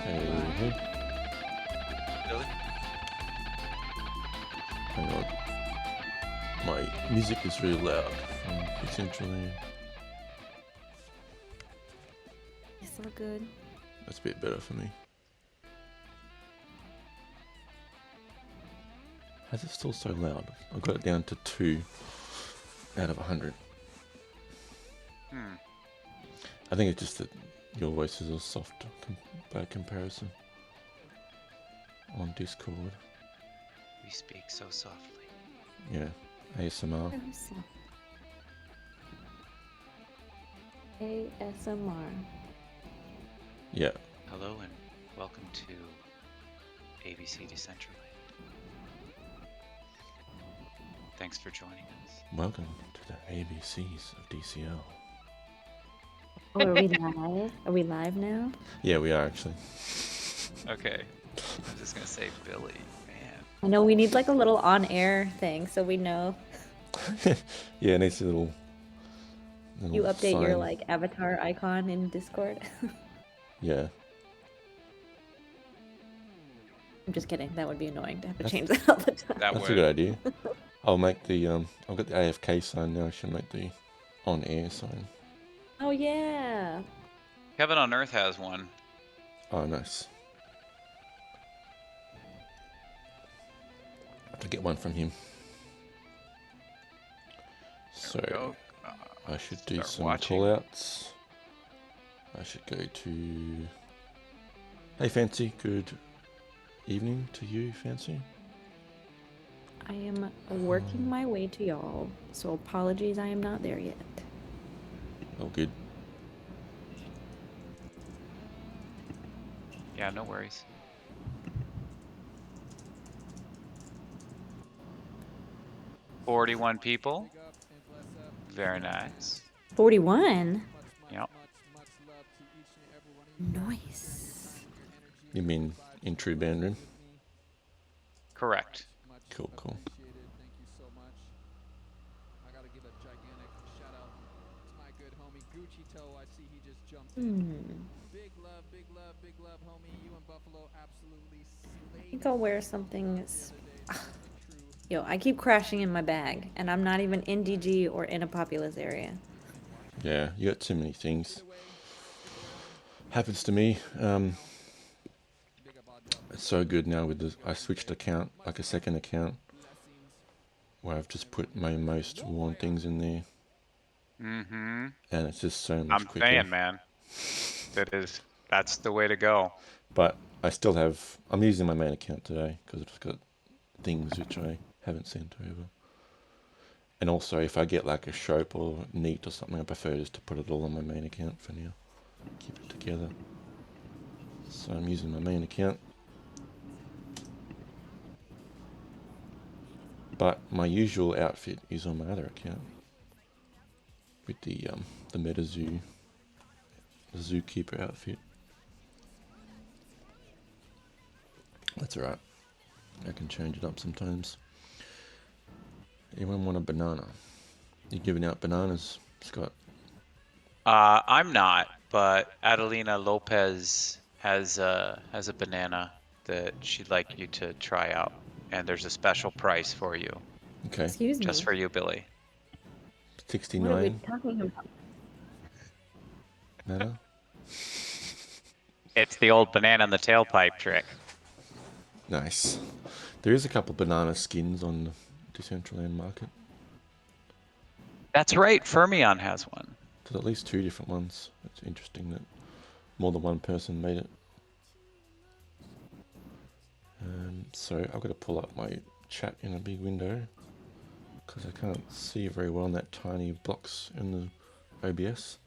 Hey, hey. Billy? Hang on. My music is really loud from Decentraland. It's all good. That's a bit better for me. How's it still so loud? I've got it down to 2 out of 100. I think it's just that your voice is all soft by comparison on Discord. We speak so softly. Yeah, ASMR. ASMR. Yeah. Hello and welcome to ABC Decentraland. Thanks for joining us. Welcome to the ABCs of DCL. Oh, are we live? Are we live now? Yeah, we are actually. Okay. I was just gonna say Billy, man. I know we need like a little on-air thing so we know. Yeah, it needs a little You update your sign. like avatar icon in Discord. Yeah. I'm just kidding. That would be annoying to have to change that all the time. That That's would. a good idea. I'll make the I've got the AFK sign now. I should make the on-air sign. Oh yeah. Heaven on Earth has one. Oh, nice. I have to get one from him. So Go. I should do Start some watching. call-outs. I should go to... Hey, Fancy. Good evening to you, Fancy. I am working my way to y'all, so apologies I am not there yet. Oh, good. Yeah, no worries. "41 people. Very nice. 41? Yep. Nice. You mean in true Mandarin? Correct. Cool, cool. I think I'll wear something. Yo, I keep crashing in my bag, and I'm not even in DG or in a populous area. Yeah, you got too many things. Happens to me. It's so good now with I switched account, like a second account, where I've just put my most worn things in there. Mm-hmm. And it's just so much I'm quicker. saying, man. That's the way to go. But I still have, I'm using my main account today because it's got things which I haven't sent over. And also if I get like a Shope or Neat or something, I prefer just to put it all on my main account for now. Keep it together. So I'm using my main account. But my usual outfit is on my other account. With the MetaZoo, the Zookeeper outfit. That's alright. I can change it up sometimes. Anyone want a banana? You giving out bananas, Scott? I'm not, but Adelina Lopez has a banana that she'd like you to try out, and there's a special price for you, Okay. Excuse just me. for you, Billy. What are we 69 talking about? banana. It's the old banana in the tailpipe trick. Nice. There is a couple banana skins on the Decentraland market. That's right, Fermion has one. There's at least 2 different ones. It's interesting that more than one person made it. So I've got to pull up my chat in a big window because I can't see very well in that tiny box in the OBS.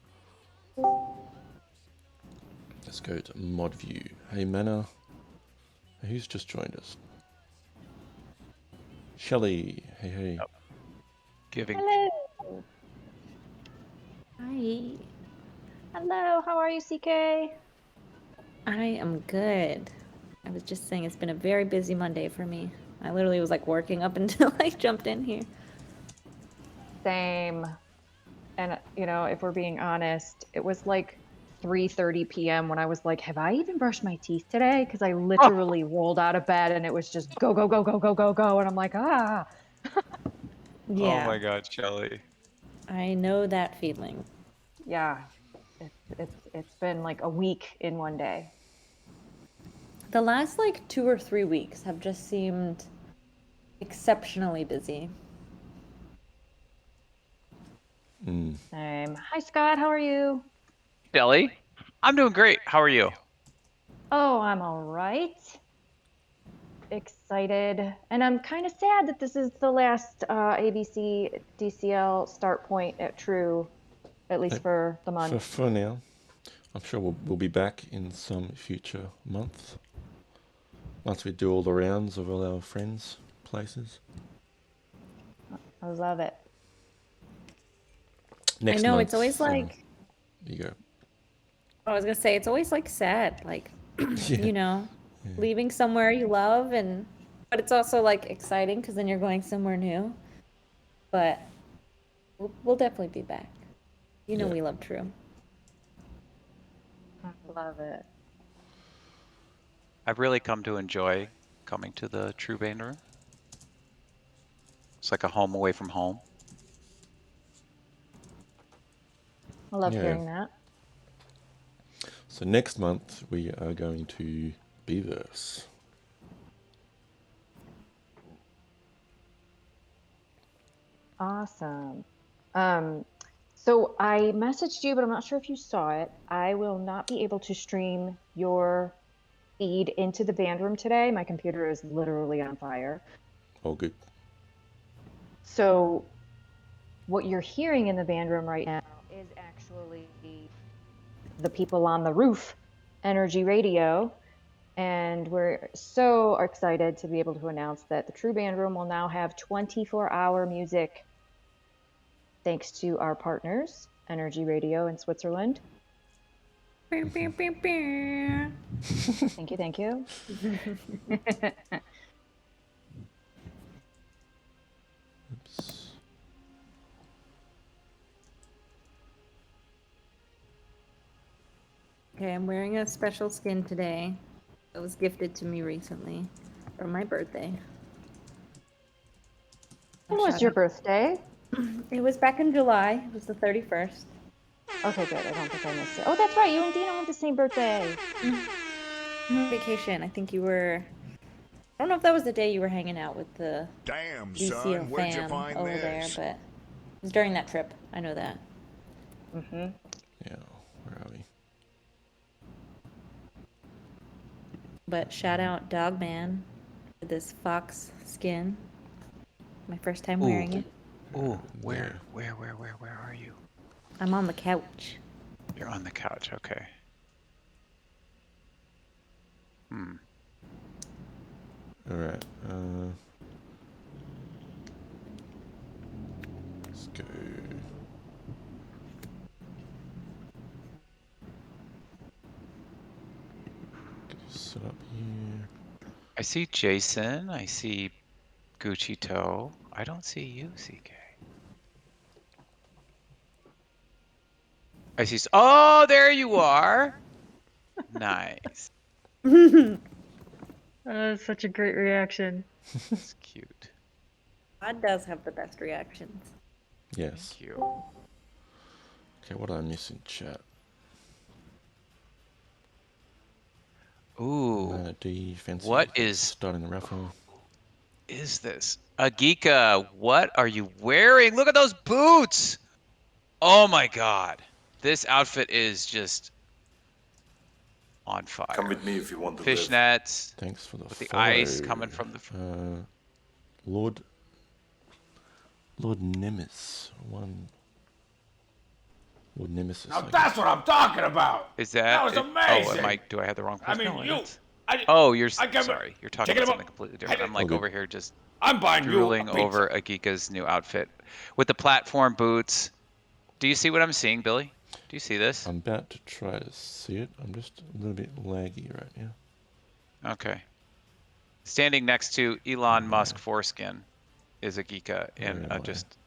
Let's go to mod view. Hey Manna, who's just joined us? Shelly, hey hey. Yep. Giving. Hello. Hi. Hello, how are you, CK? I am good. I was just saying it's been a very busy Monday for me. I literally was like working up until I jumped in here. Same. And, you know, if we're being honest, it was like 3:30 p.m. when I was like, have I even brushed my teeth today? Because I literally rolled out of bed and it was just go, go, go, go, go, go, go. And I'm like, ah. Yeah, Oh my God, Shelly. I know that feeling. Yeah. It's been like a week in one day. The last like 2 or 3 weeks have just seemed exceptionally busy. Hi, Scott. How are you? Shelly, I'm doing great. How are you? Oh, I'm all right. Excited. And I'm kind of sad that this is the last ABC DCL start point at True, at least for the month. For now, I'm sure we'll be back in some future month. Once we do all the rounds of all our friends' places. I love it. Next I know, month, it's always like, you go. I was gonna say, it's always like sad, like, Yeah. you know, leaving somewhere you love, but it's also like exciting because then you're going somewhere new. But we'll definitely be back. You know, Yeah. we love True. I love it. I've really come to enjoy coming to the True Band Room. It's like a home away from home. I love Yeah. hearing that. So next month we are going to Beaverse. Awesome. So I messaged you, but I'm not sure if you saw it. I will not be able to stream your feed into the band room today. My computer is literally on fire. All good. So what you're hearing in the band room right now is actually the people on the roof, Energy Radio. And we're so excited to be able to announce that the True Band Room will now have 24-hour music thanks to our partners, Energy Radio in Switzerland. Thank you, thank you. Oops. Okay, I'm wearing a special skin today. It was gifted to me recently for my birthday. When was your birthday? It was back in July. It was the 31st. Okay, good. I don't think I missed it. Oh, that's right. You and Dino have the same birthday. Vacation. I think you were. I don't know if that was the day you were hanging out with the Damn, DCO son, where'd you fam find over this? there, but it was during that trip. I know that. Mm-hmm. Yeah, where are we? But shout out Dogman for this fox skin. My first time wearing it. Ooh, There. where are you? I'm on the couch. You're on the couch, okay. Alright, let's go. Get this set up here. I see Jason, I see Gucci Toe. I don't see you, CK. I see, oh, there you are. Nice. That's such a great reaction. That's cute. God does have the best reactions. Yes. Thank you. Okay, what am I missing, chat? Ooh, D, fancy. what thanks for is starting the raffle? this? Agika, what are you wearing? Look at those boots. Oh my God. This outfit is just on fire. Come with me if you want to live. Fishnets Thanks for the with the follow. ice coming from the Lord Nemesis. Lord Nemesis. Now that's what I'm talking about. Is That was Oh, amazing. do I have the wrong I person? mean, No, you. that's- I, Oh, you're I give it- sorry. You're talking Take it about up. something completely different. I'm like Okay. over here just I'm buying drooling you a pizza. over Agika's new outfit with the platform boots. Do you see what I'm seeing, Billy? Do you see this? I'm about to try to see it. I'm just a little bit laggy right now. Okay. Standing next to Elon Musk foreskin is Agika in Where am I? just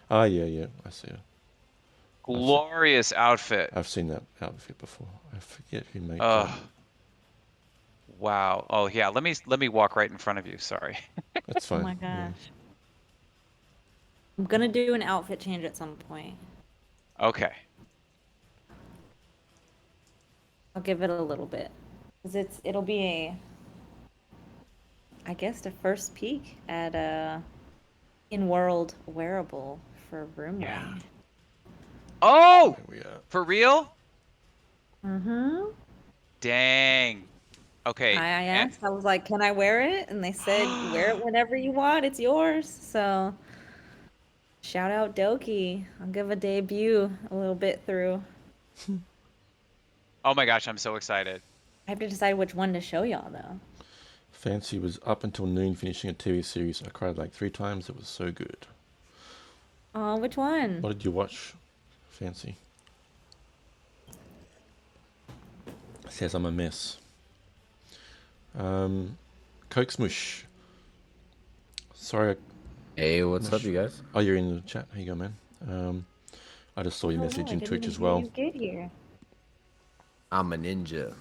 Ah, yeah, I see it. Glorious outfit. I've seen that outfit before. I forget who made Oh, that. wow. Oh yeah. Let me walk right in front of you. Sorry. That's Oh fine. my Yeah. gosh. I'm gonna do an outfit change at some point. Okay. I'll give it a little bit. 'Cause it'll be I guess the first peek at a in-world wearable for room Yeah. light. Oh, There we are. for real? Mm-hmm. Dang. Okay. I asked, I was like, can I wear it? And they said, wear it whenever you want, it's yours. So shout out Doki. I'll give a debut a little bit through. Oh my gosh, I'm so excited. I have to decide which one to show y'all though. Fancy was up until noon finishing a TV series. I cried like 3 times. It was so good. Oh, which one? What did you watch, Fancy? Says I'm a mess. Coke Smush. Sorry. Hey, what's up, you guys? Oh, you're in the chat. Here you go, man. I just saw your message I in didn't Twitch even as hear well. you get here. I'm a ninja.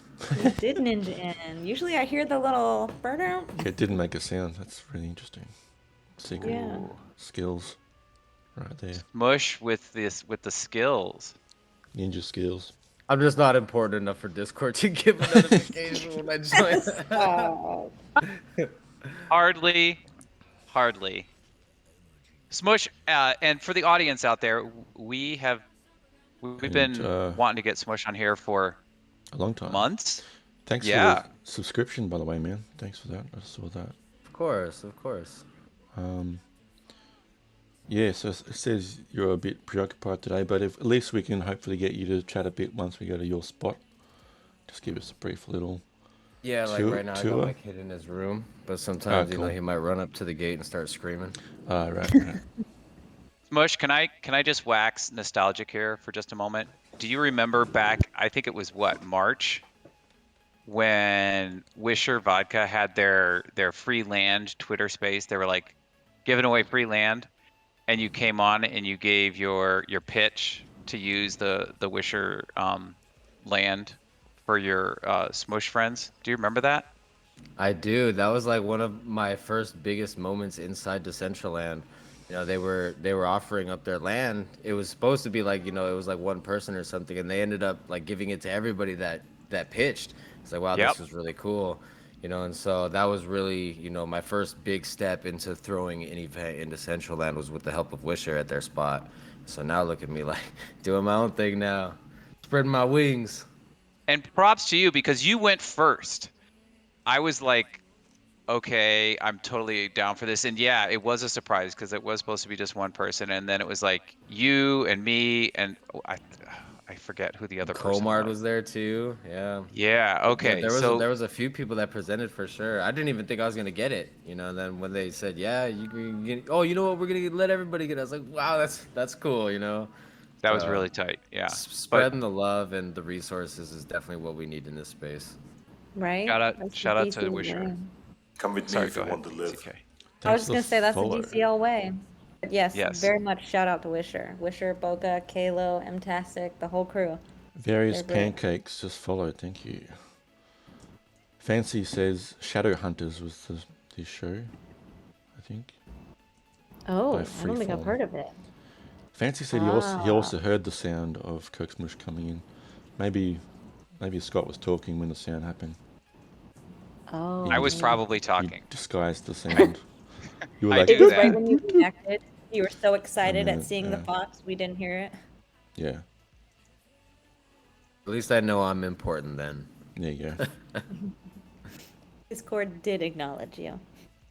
You did ninja in. Usually I hear the little bird. It didn't make a sound. That's really interesting. Secret Yeah. skills, right there. Mush with the skills. Ninja skills. I'm just not important enough for Discord to give a notification when I join. Oh. Hardly. Smush, and for the audience out there, we've been wanting to get Smush on here for A long time. months. Thanks Yeah. for the subscription, by the way, man. Thanks for that. I saw that. Of course. Yeah, so it says you're a bit preoccupied today, but at least we can hopefully get you to chat a bit once we go to your spot. Just give us a brief little Yeah, like right now I tour. got my kid in his room, but sometimes cool. he might run up to the gate and start screaming. Right. Smush, can I just wax nostalgic here for just a moment? Do you remember back, I think it was what, March, when Wisher Vodka had their free land Twitter space? They were like giving away free land, and you came on and you gave your pitch to use the Wisher land for your Smush friends. Do you remember that? I do. That was like one of my first biggest moments inside Decentraland. You know, they were offering up their land. It was supposed to be like, it was like one person or something, and they ended up like giving it to everybody that pitched. It's like, wow, Yep. this was really cool. And so that was really, my first big step into throwing an event into Decentraland was with the help of Wisher at their spot. So now look at me like doing my own thing now, spreading my wings. And props to you because you went first. I was like, okay, I'm totally down for this. And yeah, it was a surprise because it was supposed to be just one person. And then it was like you and me and I forget who the other person Comard was there too. Yeah. Yeah. Okay. There So was a few people that presented for sure. I didn't even think I was gonna get it. And then when they said, yeah, you can get, oh, you know what, we're gonna let everybody get it. I was like, wow, that's cool. that was really tight. Yeah. Spreading the love and the resources is definitely what we need in this space. Right? Shout out That's the to DCL Wisher. way. Come with me Sorry, if go you ahead. want to live. CK. I was just gonna say that's the follow. DCL way. But yes, Yes. very much shout out to Wisher. Wisher, Boca, Kalo, M-Tastic, the whole crew. Various They're great. pancakes just followed. Thank you. Fancy says Shadow Hunters was this show, I think. Oh, By I don't think I've Freeform. heard of it. Fancy said he also heard the sound of Coke Smush coming in. Maybe Scott was talking when the sound happened. Oh. I was You probably You talking. disguised the sound. You were I like, do It was that. right when you connected. You were so excited then, at seeing the yeah. fox, we didn't hear it. yeah, At least I know I'm important then. there you go. Discord did acknowledge you.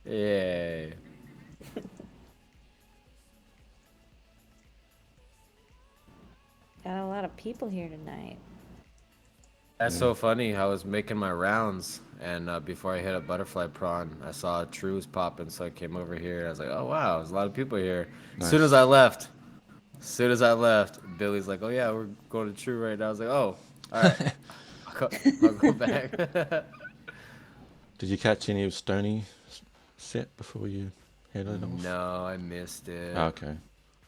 Yay. Got a lot of people here tonight. That's so funny. I was making my rounds, and before I hit up Butterfly Prawn, I saw True's popping, so I came over here. I was like, oh, wow, there's a lot of people here. As soon as I left, Billy's like, oh, yeah, we're going to True right now. I was like, oh, all right. I'll go back. Did you catch any of Stony's set before you headed off? No, I missed it. Oh, okay.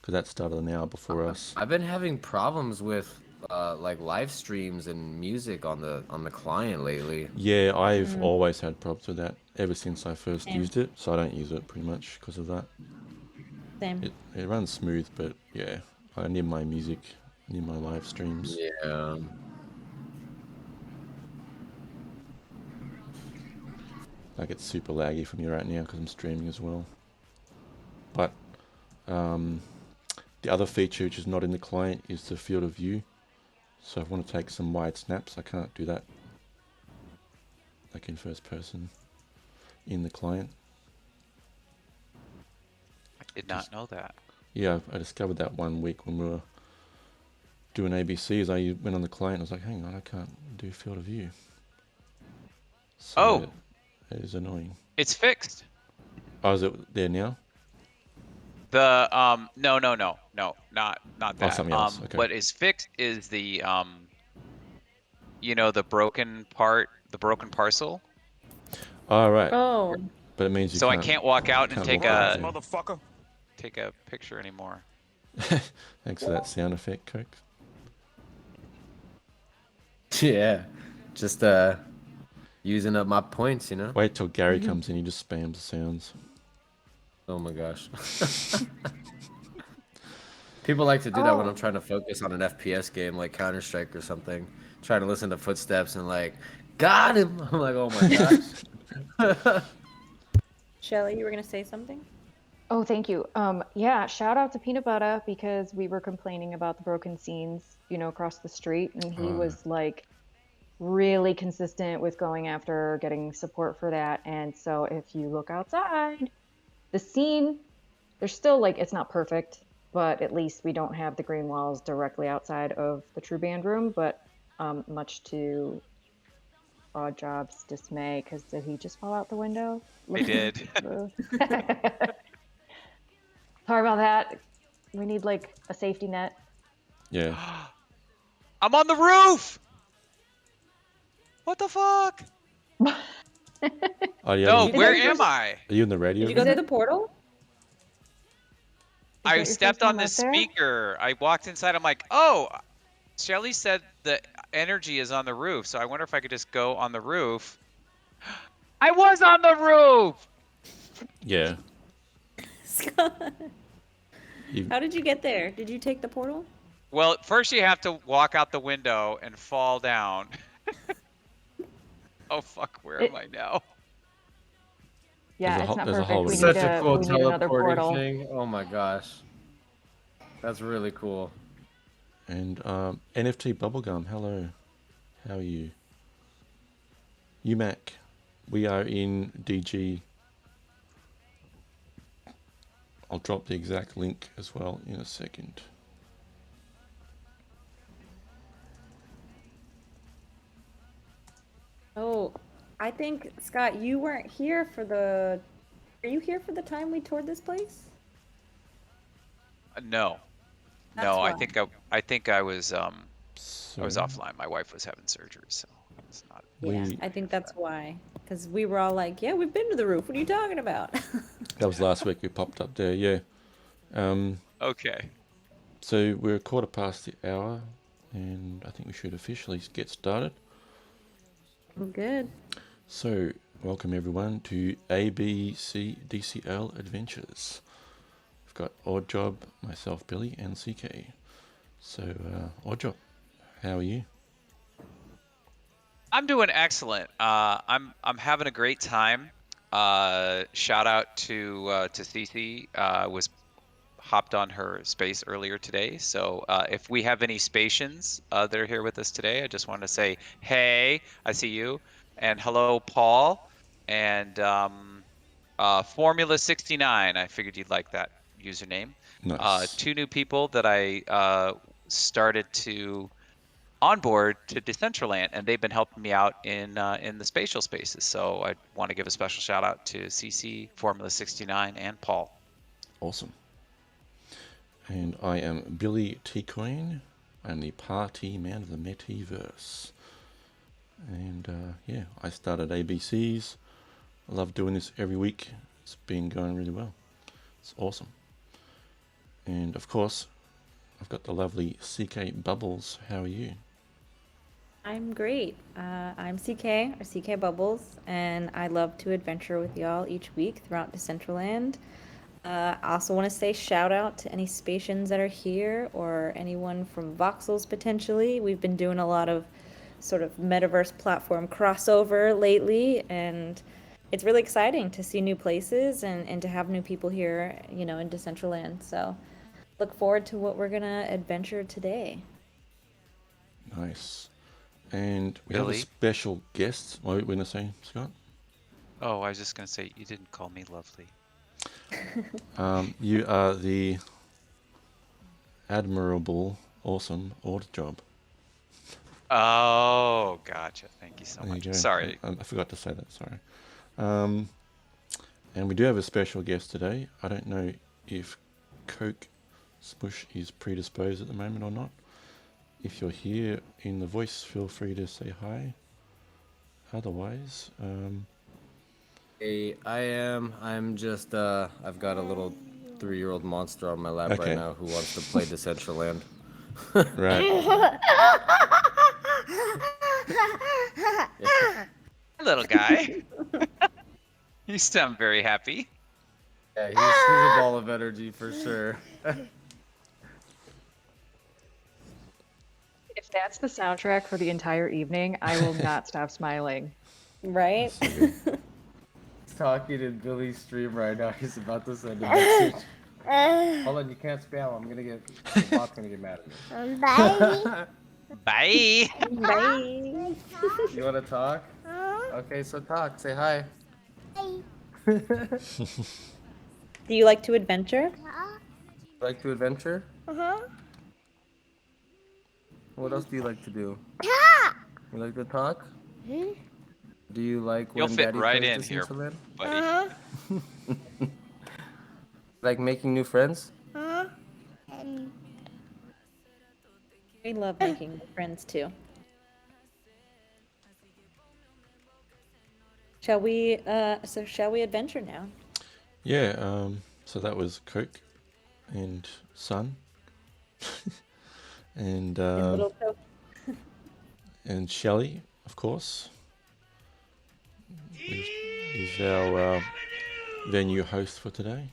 because that started an hour before us. I've been having problems with like live streams and music on the client lately. Yeah, I've always had problems with that ever since I first Same. used it, so I don't use it pretty much because of that. Same. It runs smooth, but yeah, I need my music, I need my live streams. Yeah. Like it's super laggy for me right now because I'm streaming as well. But the other feature which is not in the client is the field of view. So if I want to take some wide snaps, I can't do that. Like in first person in the client. I did not know that. Yeah, I discovered that one week when we were doing ABCs. I went on the client and I was like, hang on, I can't do field of view. So Oh. it is annoying. It's fixed. Oh, is it there now? The no, not that. Something else. Okay. What is fixed is the you know, the broken part, the broken parcel. Oh, right. Oh, But it means you So I can't. can't walk out and can't take walk out, a yeah. Motherfucker. take a picture anymore. Thanks for that sound effect, Coke. Yeah. Just using up my points, you know? Wait till Gary comes in, he just spams the sounds. Oh my gosh. People like to do that when I'm Oh. trying to focus on an FPS game like Counter-Strike or something. Trying to listen to footsteps and like, got him! I'm like, oh my gosh. Shelly, you were gonna say something? Oh, thank you. Yeah, shout out to Peanut Butter because we were complaining about the broken scenes, you know, across the street, and he was like really consistent with going after getting support for that. And so if you look outside, the scene, there's still like it's not perfect, but at least we don't have the green walls directly outside of the true band room, but much to Odd Job's dismay, because did he just fall out the window? I did. Sorry about that. We need like a safety net. Yeah. I'm on the roof. What the fuck? Oh, yeah. No, Did where you am just- I? Are you in the radio? Did you go room? through the portal? Is that I your first stepped on time the up there? speaker. I walked inside. I'm like, oh, Shelly said the energy is on the roof, so I wonder if I could just go on the roof. I was on the roof. Yeah. Scott, You, how did you get there? Did you take the portal? Well, first you have to walk out the window and fall down. Oh fuck, where am I now? Yeah, There's a it's ho- not there's a perfect. hole We in need, it. Such a cool we need another teleporting portal. thing. Oh my gosh. That's really cool. and NFT Bubblegum, hello. How are you? UMAC. We are in DG. I'll drop the exact link as well in a second. Oh, I think, Scott, you weren't here for the... Were you here for the time we toured this place? No. That's No, why. I think I was So I was offline. My wife was having surgery, so it's not. Yeah, we I think that's why. Because we were all like, yeah, we've been to the roof. What are you talking about? that was last week we popped up there, yeah. Okay. So we're 1/4 the hour, and I think we should officially get started. Good. So, welcome everyone to ABC DCL Adventures. We've got Odd Job, myself, Billy, and CK. So, Odd Job, how are you? I'm doing excellent. I'm having a great time. Shout out to Cece. Was hopped on her space earlier today. So if we have any Spatians that are here with us today, I just want to say, hey, I see you, and hello, Paul, and Formula 69. I figured you'd like that username. Nice. 2 new people that I started to onboard to Decentraland, and they've been helping me out in the spatial spaces. So I want to give a special shout out to CC, Formula 69, and Paul. Awesome. And I am Billy T. Queen. I'm the party man of the Metiverse. And yeah, I started ABCs. I love doing this every week. It's been going really well. It's awesome. And of course, I've got the lovely CK Bubbles. How are you? I'm great. I'm CK, or CK Bubbles, and I love to adventure with y'all each week throughout Decentraland. I also want to say shout out to any Spatians that are here or anyone from Voxels potentially. We've been doing a lot of sort of metaverse platform crossover lately, and it's really exciting to see new places and to have new people here, you know, in Decentraland. So look forward to what we're gonna adventure today. Nice. And we have a Billy? special guest. What were you going to say, Scott? Oh, I was just gonna say you didn't call me lovely. You are the admirable, awesome order job. Oh, gotcha. Thank you so There you much. go. Sorry. I forgot to say that, sorry. And we do have a special guest today. I don't know if Coke Smush is predisposed at the moment or not. If you're here in the voice, feel free to say hi. Otherwise, Hey, I'm just I've got a little 3-year-old monster on my lap Okay. right now who wants to play Decentraland. right. Little guy. You sound very happy. Yeah, he's a ball of energy for sure. If that's the soundtrack for the entire evening, I will not stop smiling. Right? He's talking in Billy's stream right now. He's about to send a message. Hold on, you can't spam. The bot's gonna get mad at me. Bye. Bye. You wanna talk? Okay, so talk. Say hi. Do you like to adventure? Like to adventure? What else do you like to do? You like to talk? Do you like You'll when fit Daddy right plays in here, Decentraland? buddy. Like making new friends? We love making friends too. Shall we adventure now? Yeah, so that was Coke and Sun. and And little Coke. and Shelley, of course, is our venue host for today.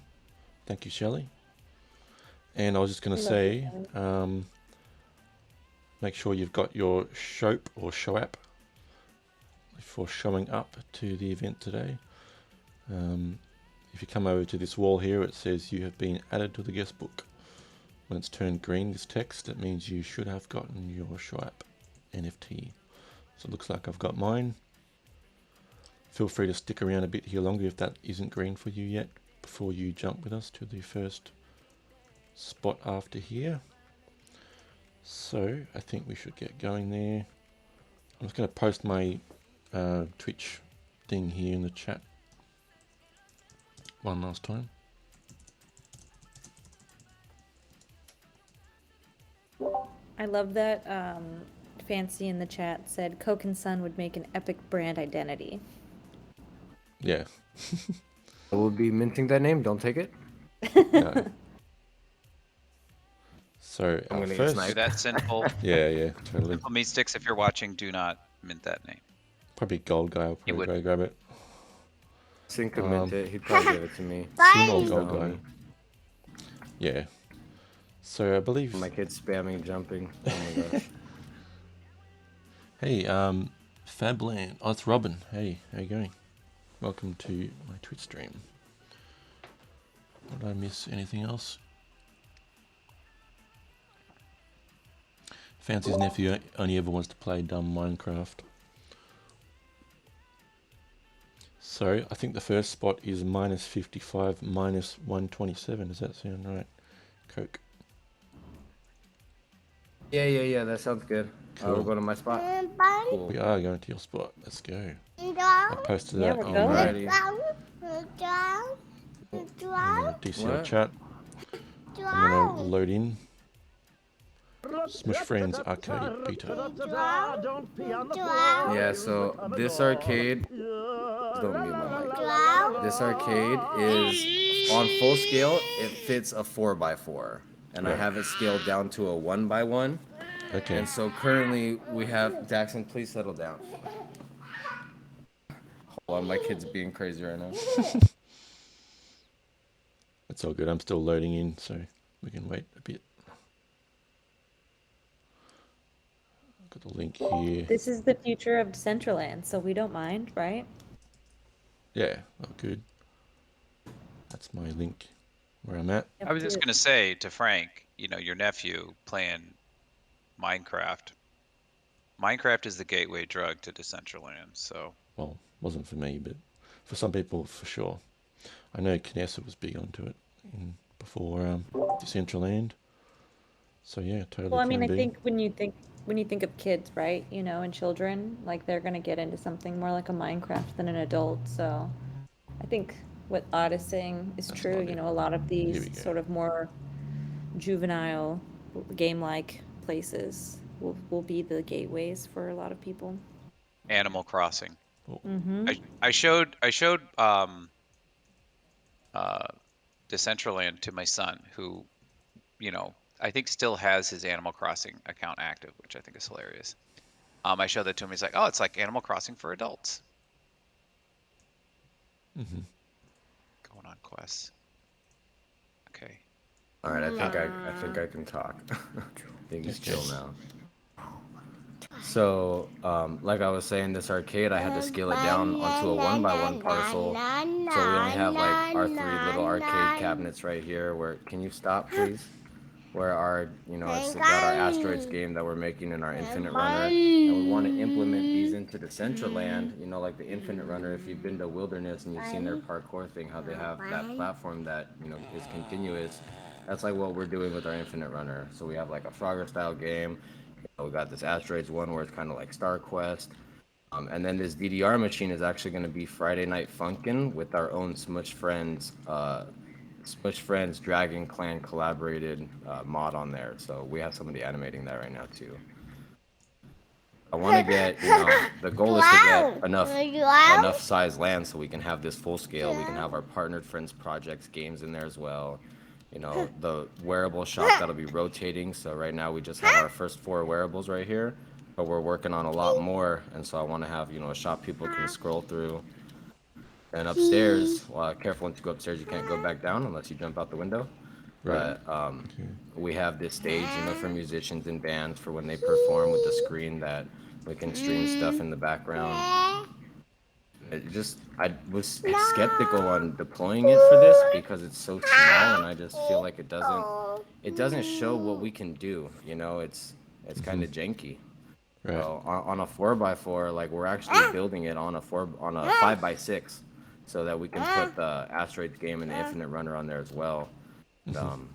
Thank you, Shelley. And I was just going to Love you, say, Shelley. make sure you've got your SHOP or SHOAP for showing up to the event today. If you come over to this wall here, it says you have been added to the guest book. When it's turned green, this text, it means you should have gotten your SHOAP NFT. So it looks like I've got mine. Feel free to stick around a bit here longer if that isn't green for you yet, before you jump with us to the first spot after here. So I think we should get going there. I'm just going to post my Twitch thing here in the chat one last time. I love that Fancy in the chat said Coke and Sun would make an epic brand identity. Yeah. I will be minting that name. Don't take it. No. So I'm our gonna get first, sniped. Do that simple. yeah, totally. Simple meat sticks. If you're watching, do not mint that name. Probably Gold Guy will He probably would. go grab it. Sink could mint it. He'd probably give it to me. Soon or He's the Gold Guy. homie. Yeah. So I believe. My kid's spamming jumping. Oh my gosh. Hey, Fabland. Oh, it's Robin. Hey, how you going? Welcome to my Twitch stream. Did I miss anything else? Fancy's nephew only ever wants to play dumb Minecraft. So I think the first spot is minus 55, minus 127. Does that sound right? Coke. Yeah. That sounds good. Cool. We'll go to my spot. Cool. We are going to your spot. Let's go. I posted Yeah, that we're on going. DCL What? chat. I'm going to load in. Smush Friends Arcade Beta. Yeah, so this arcade. Don't mute my mic. This arcade is on full scale. It fits a 4x4, and I Right. have it scaled down to a 1x1. Okay. And so currently we have Jackson. Please settle down. Hold on, my kid's being crazy right now. It's all good. I'm still loading in, so we can wait a bit. Got the link here. This is the future of Decentraland, so we don't mind, right? Yeah, oh, good. That's my link where I'm at. I was just gonna say to Frank, your nephew playing Minecraft. Minecraft is the gateway drug to Decentraland. So Well, wasn't for me, but for some people, for sure. I know Knessa was big onto it before Decentraland. So yeah, totally. Well, I mean, can I be. think when you think of kids, right, and children, like they're gonna get into something more like a Minecraft than an adult. So I think what Odd is saying is That's true. not it. A lot of Here we these go. sort of more juvenile game-like places will be the gateways for a lot of people. Animal Crossing. Oh, Mm-hmm. I showed Decentraland to my son, who, I think still has his Animal Crossing account active, which I think is hilarious. I showed that to him. He's like, "Oh, it's like Animal Crossing for adults." mhm. Going on quests. Okay. All right, I think I can talk. I think he's chill now. So, like I was saying, this arcade, I had to scale it down onto a 1x1 parcel. So we only have like our 3 little arcade cabinets right here. Where can you stop, please? Where our, it's got our Asteroids game that we're making in our Infinite Runner, and we want to implement these into the Decentraland. Like the Infinite Runner. If you've been to Wilderness and you've seen their parkour thing, how they have that platform that is continuous. That's like what we're doing with our Infinite Runner. So we have like a Frogger style game. We got this Asteroids one where it's kind of like Star Quest. And then this DDR machine is actually going to be Friday Night Funkin' with our own Smush Friends Dragon Clan collaborated mod on there. So we have somebody animating that right now too. I want to get, the goal is to get enough size land so we can have this full scale. We can have our partnered friends projects games in there as well. The wearable shop that'll be rotating. So right now we just have our first 4 wearables right here, but we're working on a lot more. And so I want to have, a shop people can scroll through. And upstairs, well, careful once you go upstairs, you can't go back down unless you jump out the window. Right. But we have this stage, for musicians and bands for when they perform with the screen that we can stream stuff in the background. I was skeptical on deploying it for this because it's so small, and I just feel like it doesn't show what we can do. It's kind of janky. Right. So on a 4x4, like we're actually building it on a 5x6, so that we can put the Asteroids game and the Infinite Runner on there as well. And,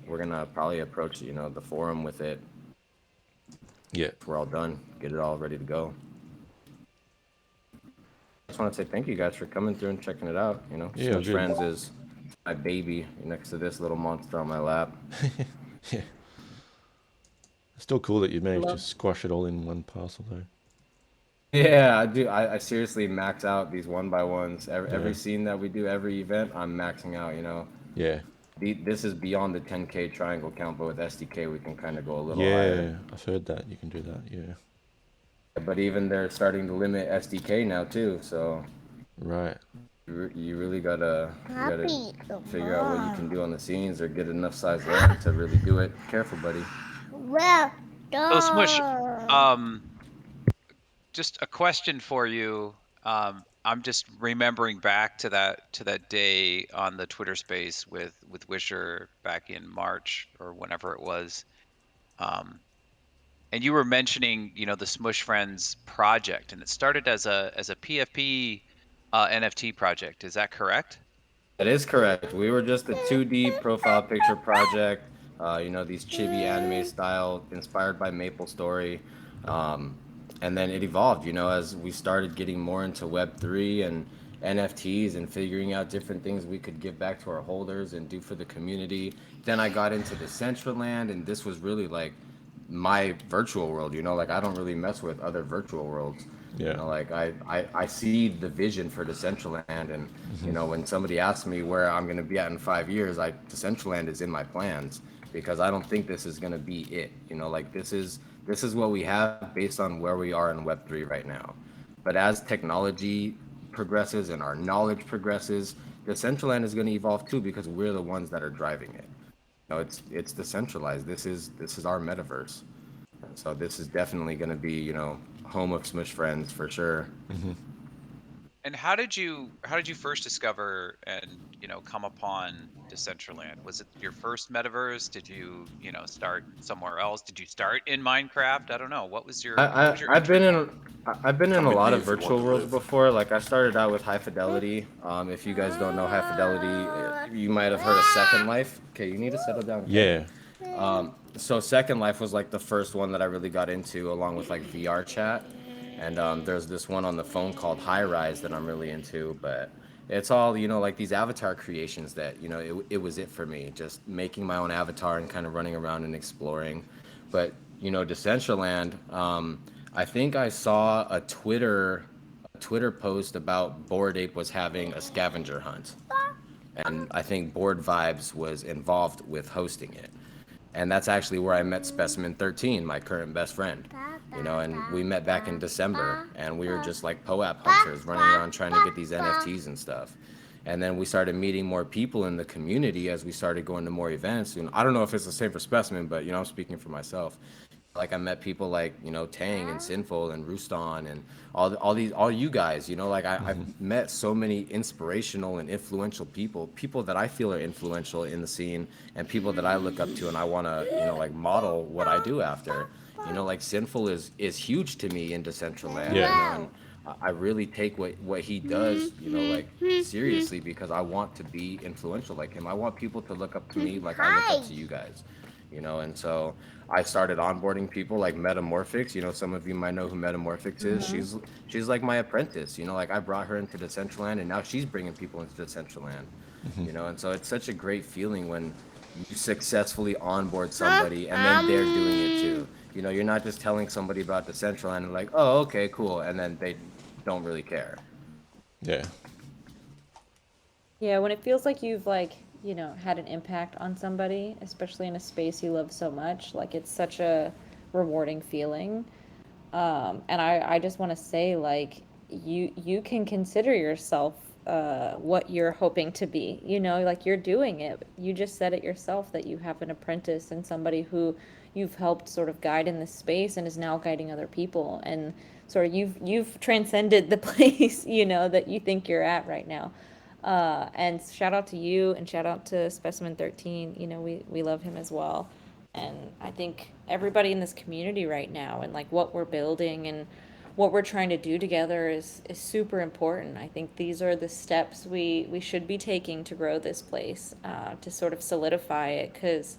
we're gonna probably approach the forum with it. Yeah. We're all done, get it all ready to go. I just want to say thank you guys for coming through and checking it out. Yeah, Smush good. Friends is my baby next to this little monster on my lap. Yeah. It's still cool that you managed to Love- squash it all in one parcel, though. Yeah, I do. I seriously max out these 1x1s. Yeah. Every scene that we do, every event, I'm maxing out. Yeah. This is beyond the 10K triangle count, but with SDK we can kind of go a little Yeah, higher. I've heard that. You can do that, yeah. But even they're starting to limit SDK now too, so Right. you really gotta figure out what you can do on the scenes or get enough size land to really do it. Careful, buddy. So Smush, just a question for you. I'm just remembering back to that day on the Twitter space with Wisher back in March or whenever it was. And you were mentioning, the Smush Friends project, and it started as a PFP NFT project. Is that correct? That is correct. We were just a 2D profile picture project. These chibi anime style, inspired by Maple Story. And then it evolved, as we started getting more into Web3 and NFTs and figuring out different things we could give back to our holders and do for the community. Then I got into Decentraland, and this was really like my virtual world, like I don't really mess with other virtual worlds. Yeah. You know, like I see the vision for Decentraland, and you know, when somebody asks me where I'm going to be at in 5 years, Decentraland is in my plans because I don't think this is going to be it. You know, like this is what we have based on where we are in Web3 right now. But as technology progresses and our knowledge progresses, Decentraland is going to evolve too because we're the ones that are driving it. You know, it's decentralized. This is our metaverse. So this is definitely going to be, you know, home of Smush Friends for sure. And how did you first discover and come upon Decentraland? Was it your first metaverse? Did you start somewhere else? Did you start in Minecraft? I don't know. What was your I've been entry in point? I've been in a Coming lot here of if you want virtual to worlds live. before. Like I started out with High Fidelity. If you guys don't know High Fidelity, you might have heard of Second Life. Okay, you need to settle down. Okay? Yeah. So Second Life was like the first one that I really got into, along with like VR chat. And there's this one on the phone called High Rise that I'm really into. But it's all, you know, like these avatar creations that, you know, it was it for me. Just making my own avatar and kind of running around and exploring. But, you know, Decentraland, I think I saw a Twitter post about Bored Ape was having a scavenger hunt. And I think Board Vibes was involved with hosting it. And that's actually where I met Specimen 13, my current best friend. You know, and we met back in December, and we were just like POAP hunters running around trying to get these NFTs and stuff. And then we started meeting more people in the community as we started going to more events. You know, I don't know if it's the same for Specimen, but you know, I'm speaking for myself. Like I met people like, you know, Tang and Sinful and Ruston and all you guys. You know, like I've met so many inspirational and influential people that I feel are influential in the scene, and people that I look up to and I want to, you know, like model what I do after. You know, like Sinful is huge to me in Decentraland. Yeah. You know, and I really take what he does, you know, like seriously because I want to be influential like him. I want people to look up to me like I look up to you guys, you know. And so I started onboarding people like Metamorphics. You know, some of you might know who Metamorphics is. She's like my apprentice. You know, like I brought her into Decentraland, and now she's bringing people into Decentraland. You know, and so it's such a great feeling when you successfully onboard somebody and then they're doing it too. You know, you're not just telling somebody about Decentraland and like, oh, okay, cool, and then they don't really care. Yeah. Yeah, when it feels like you've had an impact on somebody, especially in a space you love so much, like it's such a rewarding feeling. And I just want to say, like, you can consider yourself what you're hoping to be. You know, like you're doing it. You just said it yourself that you have an apprentice and somebody who you've helped sort of guide in this space and is now guiding other people. And sort of you've transcended the place, that you think you're at right now. And shout out to you and shout out to Specimen 13. We love him as well. And I think everybody in this community right now and like what we're building and what we're trying to do together is super important. I think these are the steps we should be taking to grow this place, to sort of solidify it. Because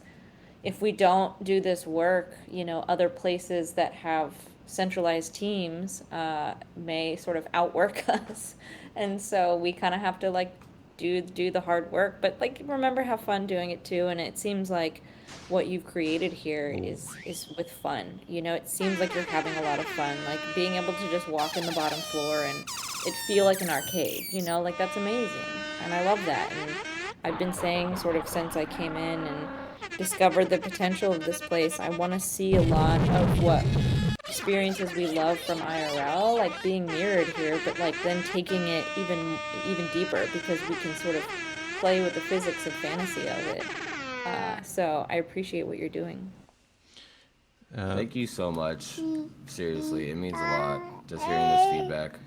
if we don't do this work, other places that have centralized teams may sort of outwork us, and so we kind of have to like do the hard work, but like remember have fun doing it too. And it seems like what you've created here is with fun. It seems like you're having a lot of fun, like being able to just walk in the bottom floor and it feel like an arcade. Like that's amazing, and I love that. And I've been saying sort of since I came in and discovered the potential of this place, I want to see a lot of what experiences we love from IRL, like being mirrored here, but like then taking it even deeper because we can sort of play with the physics and fantasy of it. So I appreciate what you're doing. Thank you so much. Seriously, it means a lot just hearing this feedback.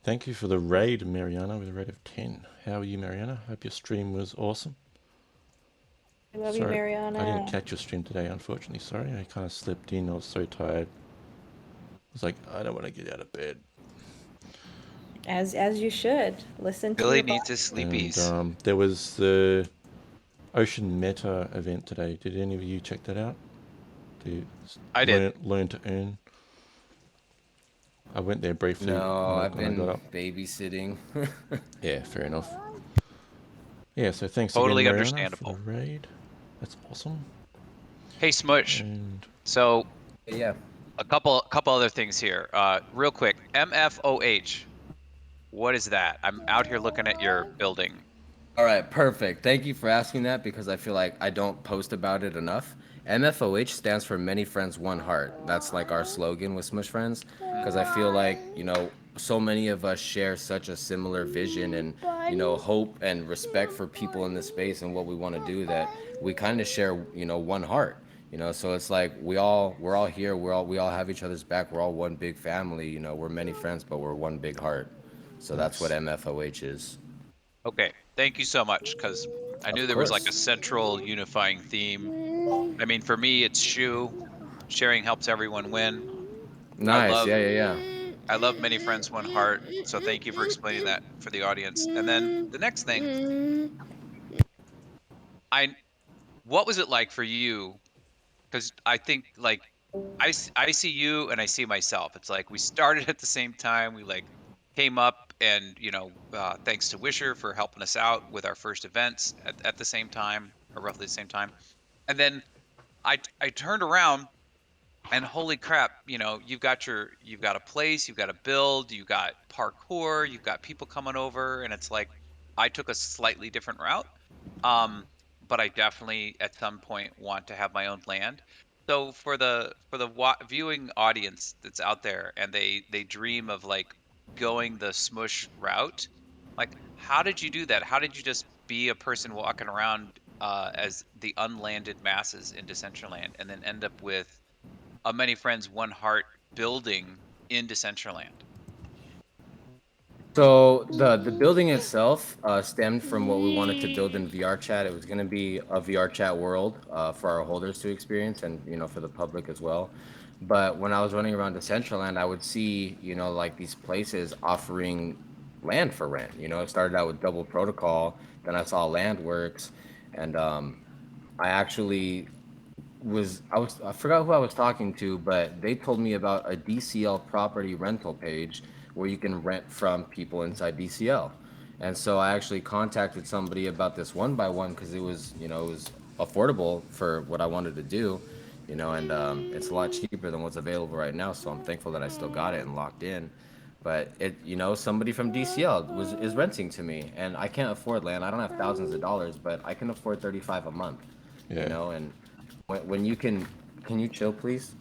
Thank you for the raid, Mariana, with a rate of 10. How are you, Mariana? Hope your stream was awesome. I love you, Sorry, Mariana. I didn't catch your stream today, unfortunately. Sorry, I kind of slept in. I was so tired. I was like, I don't want to get out of bed. As you should. Listen to Billy your needs body. his sleepies. And there was the Ocean Meta event today. Did any of you check that out? I did. Learn to earn. I went there briefly. No, I've when I been got up. babysitting. Yeah, fair enough. Yeah, so thanks Totally again, Mariana, understandable. for the raid. That's awesome. Hey, Smush. And So Yeah. A couple other things here. Real quick, MFOH. What is that? I'm out here looking at your building. All right, perfect. Thank you for asking that because I feel like I don't post about it enough. MFOH stands for Many Friends, One Heart. That's like our slogan with Smush Friends because I feel like, so many of us share such a similar vision and, hope and respect for people in this space and what we want to do that we kind of share, one heart. So it's like we're all here, we all have each other's back. We're all one big family, we're many friends, but we're one big heart. So that's what Nice. MFOH is. Okay, thank you so much, because I knew Of there was like a course. central unifying theme. I mean, for me, it's shoe. Sharing helps everyone win. I Nice. love Yeah, yeah, yeah. I love Many Friends, One Heart. So thank you for explaining that for the audience. And then the next thing, I what was it like for you? Because I think like I see you and I see myself. It's like we started at the same time. We like came up and thanks to Wisher for helping us out with our first events at the same time or roughly the same time. And then I turned around and holy crap, you've got a place, you've got a build, you've got parkour, you've got people coming over, and it's like I took a slightly different route. Um, but I definitely at some point want to have my own land. So for the viewing audience that's out there and they dream of like going the smush route, like how did you do that? How did you just be a person walking around as the unlanded masses in Decentraland and then end up with a Many Friends, One Heart building in Decentraland? So the building itself stemmed from what we wanted to build in VR chat. It was going to be a VR chat world for our holders to experience, and for the public as well. But when I was running around Decentraland, I would see like these places offering land for rent. It started out with Double Protocol, then I saw Landworks, and I actually I forgot who I was talking to, but they told me about a DCL property rental page where you can rent from people inside DCL. And so I actually contacted somebody about this one by one because it was affordable for what I wanted to do, and it's a lot cheaper than what's available right now. So I'm thankful that I still got it and locked in. But somebody from DCL is renting to me, and I can't afford land. I don't have thousands of dollars, but I can afford 35 a month, Yeah. and when you can you chill please,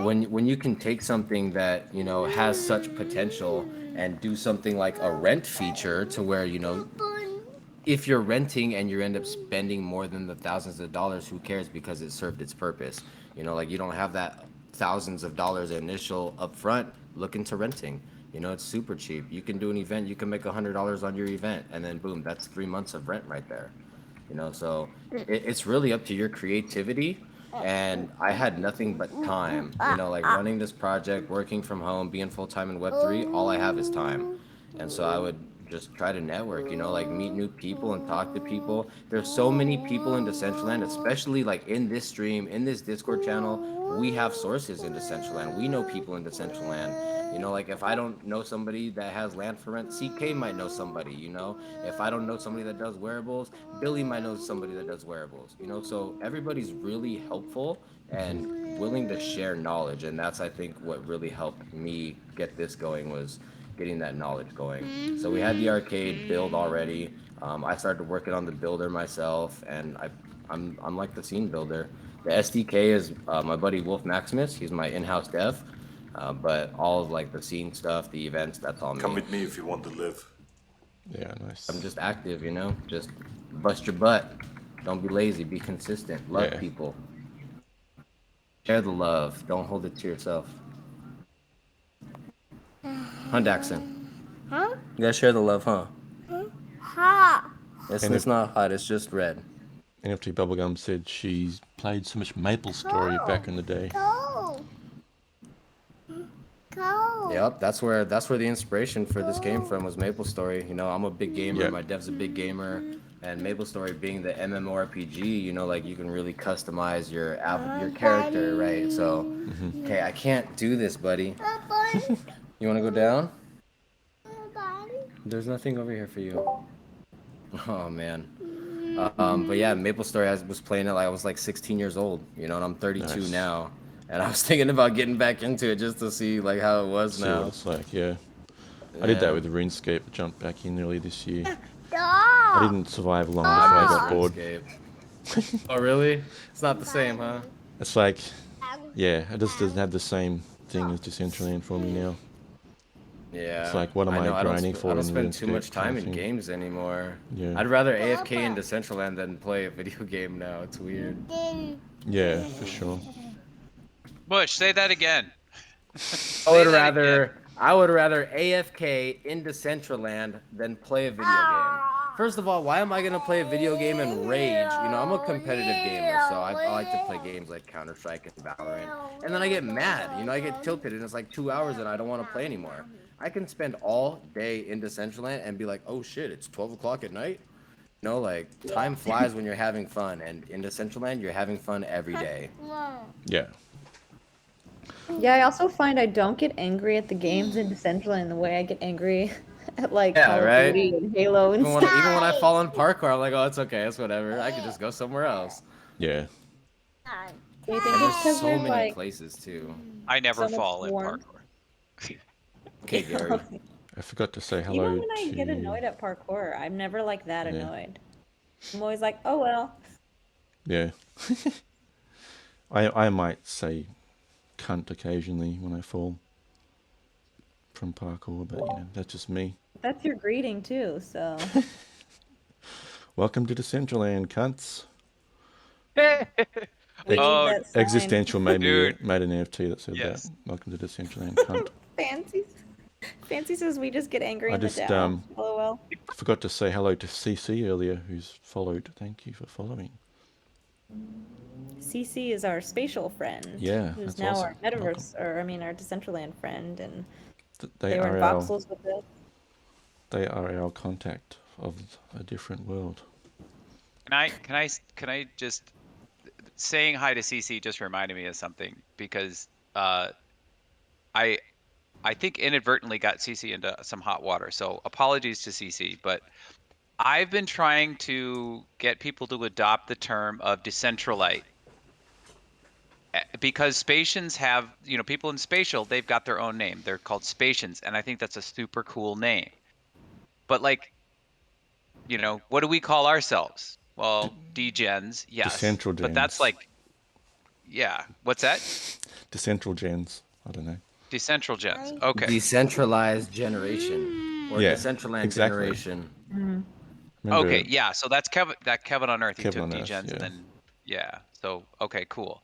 when you can take something that has such potential and do something like a rent feature to where if you're renting and you end up spending more than the thousands of dollars, who cares, because it served its purpose. Like you don't have that thousands of dollars initial upfront. Look into renting. It's super cheap. You can do an event, you can make $100 on your event, and then boom, that's 3 months of rent right there. So it's really up to your creativity. And I had nothing but time, like running this project, working from home, being full-time in Web3, all I have is time. And so I would just try to network, like meet new people and talk to people. There's so many people in Decentraland, especially like in this stream, in this Discord channel. We have sources in Decentraland. We know people in Decentraland. Like if I don't know somebody that has land for rent, CK might know somebody. If I don't know somebody that does wearables, Billy might know somebody that does wearables. So everybody's really helpful and willing to share knowledge, and that's, I think, what really helped me get this going, was getting that knowledge going. So we had the arcade build already. I started working on the builder myself, and I'm like the scene builder. The SDK is my buddy Wolf Maximus. He's my in-house dev. But all of like the scene stuff, the events, that's all me. Come with me if you want to live. Yeah, nice. I'm just active, just bust your butt. Don't be lazy, be consistent. Love Yeah. people. Share the love. Don't hold it to yourself. Huh, Daxon? Huh? You gotta share the love, huh? Ha! It's not hot, it's just red. NFT Bubblegum said she's played so much Maple Story back in the day. Go! Go! Yep, that's where the inspiration for this came from, was Maple Story. I'm a big gamer. Yeah. My dev's a big gamer, and Maple Story being the MMORPG, like you can really customize your character, right? So, okay, I can't do this, buddy. You want to go down? There's nothing over here for you. Oh man. But yeah, Maple Story, I was playing it like I was like 16 years old, and I'm 32 Nice. now. and I was thinking about getting back into it just to see like how it was See what now. it's like, yeah. I did that Yeah. with RuneScape. I jumped back in early this year. I Dog. didn't survive long I before I miss got bored. RuneScape. Oh really? It's not the same, huh? It's like, yeah, it just doesn't have the same thing as Decentraland for me now. Yeah. It's like, what am I I know. grinding I for don't in spend too much RuneScape kind time of in thing? games anymore. Yeah. I'd rather AFK in Decentraland than play a video game now. It's weird. Yeah, for sure. Bush, say that again. I Say would that again. rather AFK in Decentraland than play a video game. First of all, why am I gonna play a video game and rage? You know, I'm a competitive gamer, so I like to play games like Counter-Strike and Valorant. And then I get mad, you know, I get tilted, and it's like 2 hours, and I don't want to play anymore. I can spend all day in Decentraland and be like, oh shit, it's 12 o'clock at night. You know, like time flies when you're having fun, and in Decentraland, you're having fun every day. Yeah. Yeah, I also find I don't get angry at the games in Decentraland the way I get angry at like Yeah, Call of right? Duty and Halo and Even when stuff. I fall in parkour, I'm like, oh, it's okay, it's whatever. I can just go somewhere else. Yeah. Do you think And it's there's because so there's many like places too. I never so much fall in swarm? parkour. Okay, Gary. I forgot to say Even hello when I get to... annoyed at parkour, I'm never like that Yeah. annoyed. I'm always like, oh well. Yeah. I might say cunt occasionally when I fall from parkour, but you know, that's just me. That's your greeting too, so Welcome to Decentraland, cunts. we need Oh, that sign. Existential made me dude. made an NFT that said Yes. that. Welcome to Decentraland, cunt. Fancy says we just get angry I in the just DAO. LOL. forgot to say hello to CC earlier, who's followed. Thank you for following. CC is our spatial friend. Yeah, Who's that's now awesome. our metaverse, or I mean our Decentraland friend, and They they were in are our voxels with us. they are our contact of a different world. Can I just saying hi to CC just reminded me of something because I think inadvertently got CC into some hot water. So apologies to CC, but I've been trying to get people to adopt the term of decentralite because Spatians have, you know, people in Spatial, they've got their own name. They're called Spatians, and I think that's a super cool name. But like, you know, what do we call ourselves? Well, degens, yes. Decentral But that's gens. like, yeah. What's that? Decentral gens. I don't know. Decentral gens. Okay. Decentralized generation or Yeah, Decentraland exactly. generation. Remember Okay, yeah. So that's Kevin on Earth. He Kevin took on Earth, degens yeah. and then yeah. So okay, cool.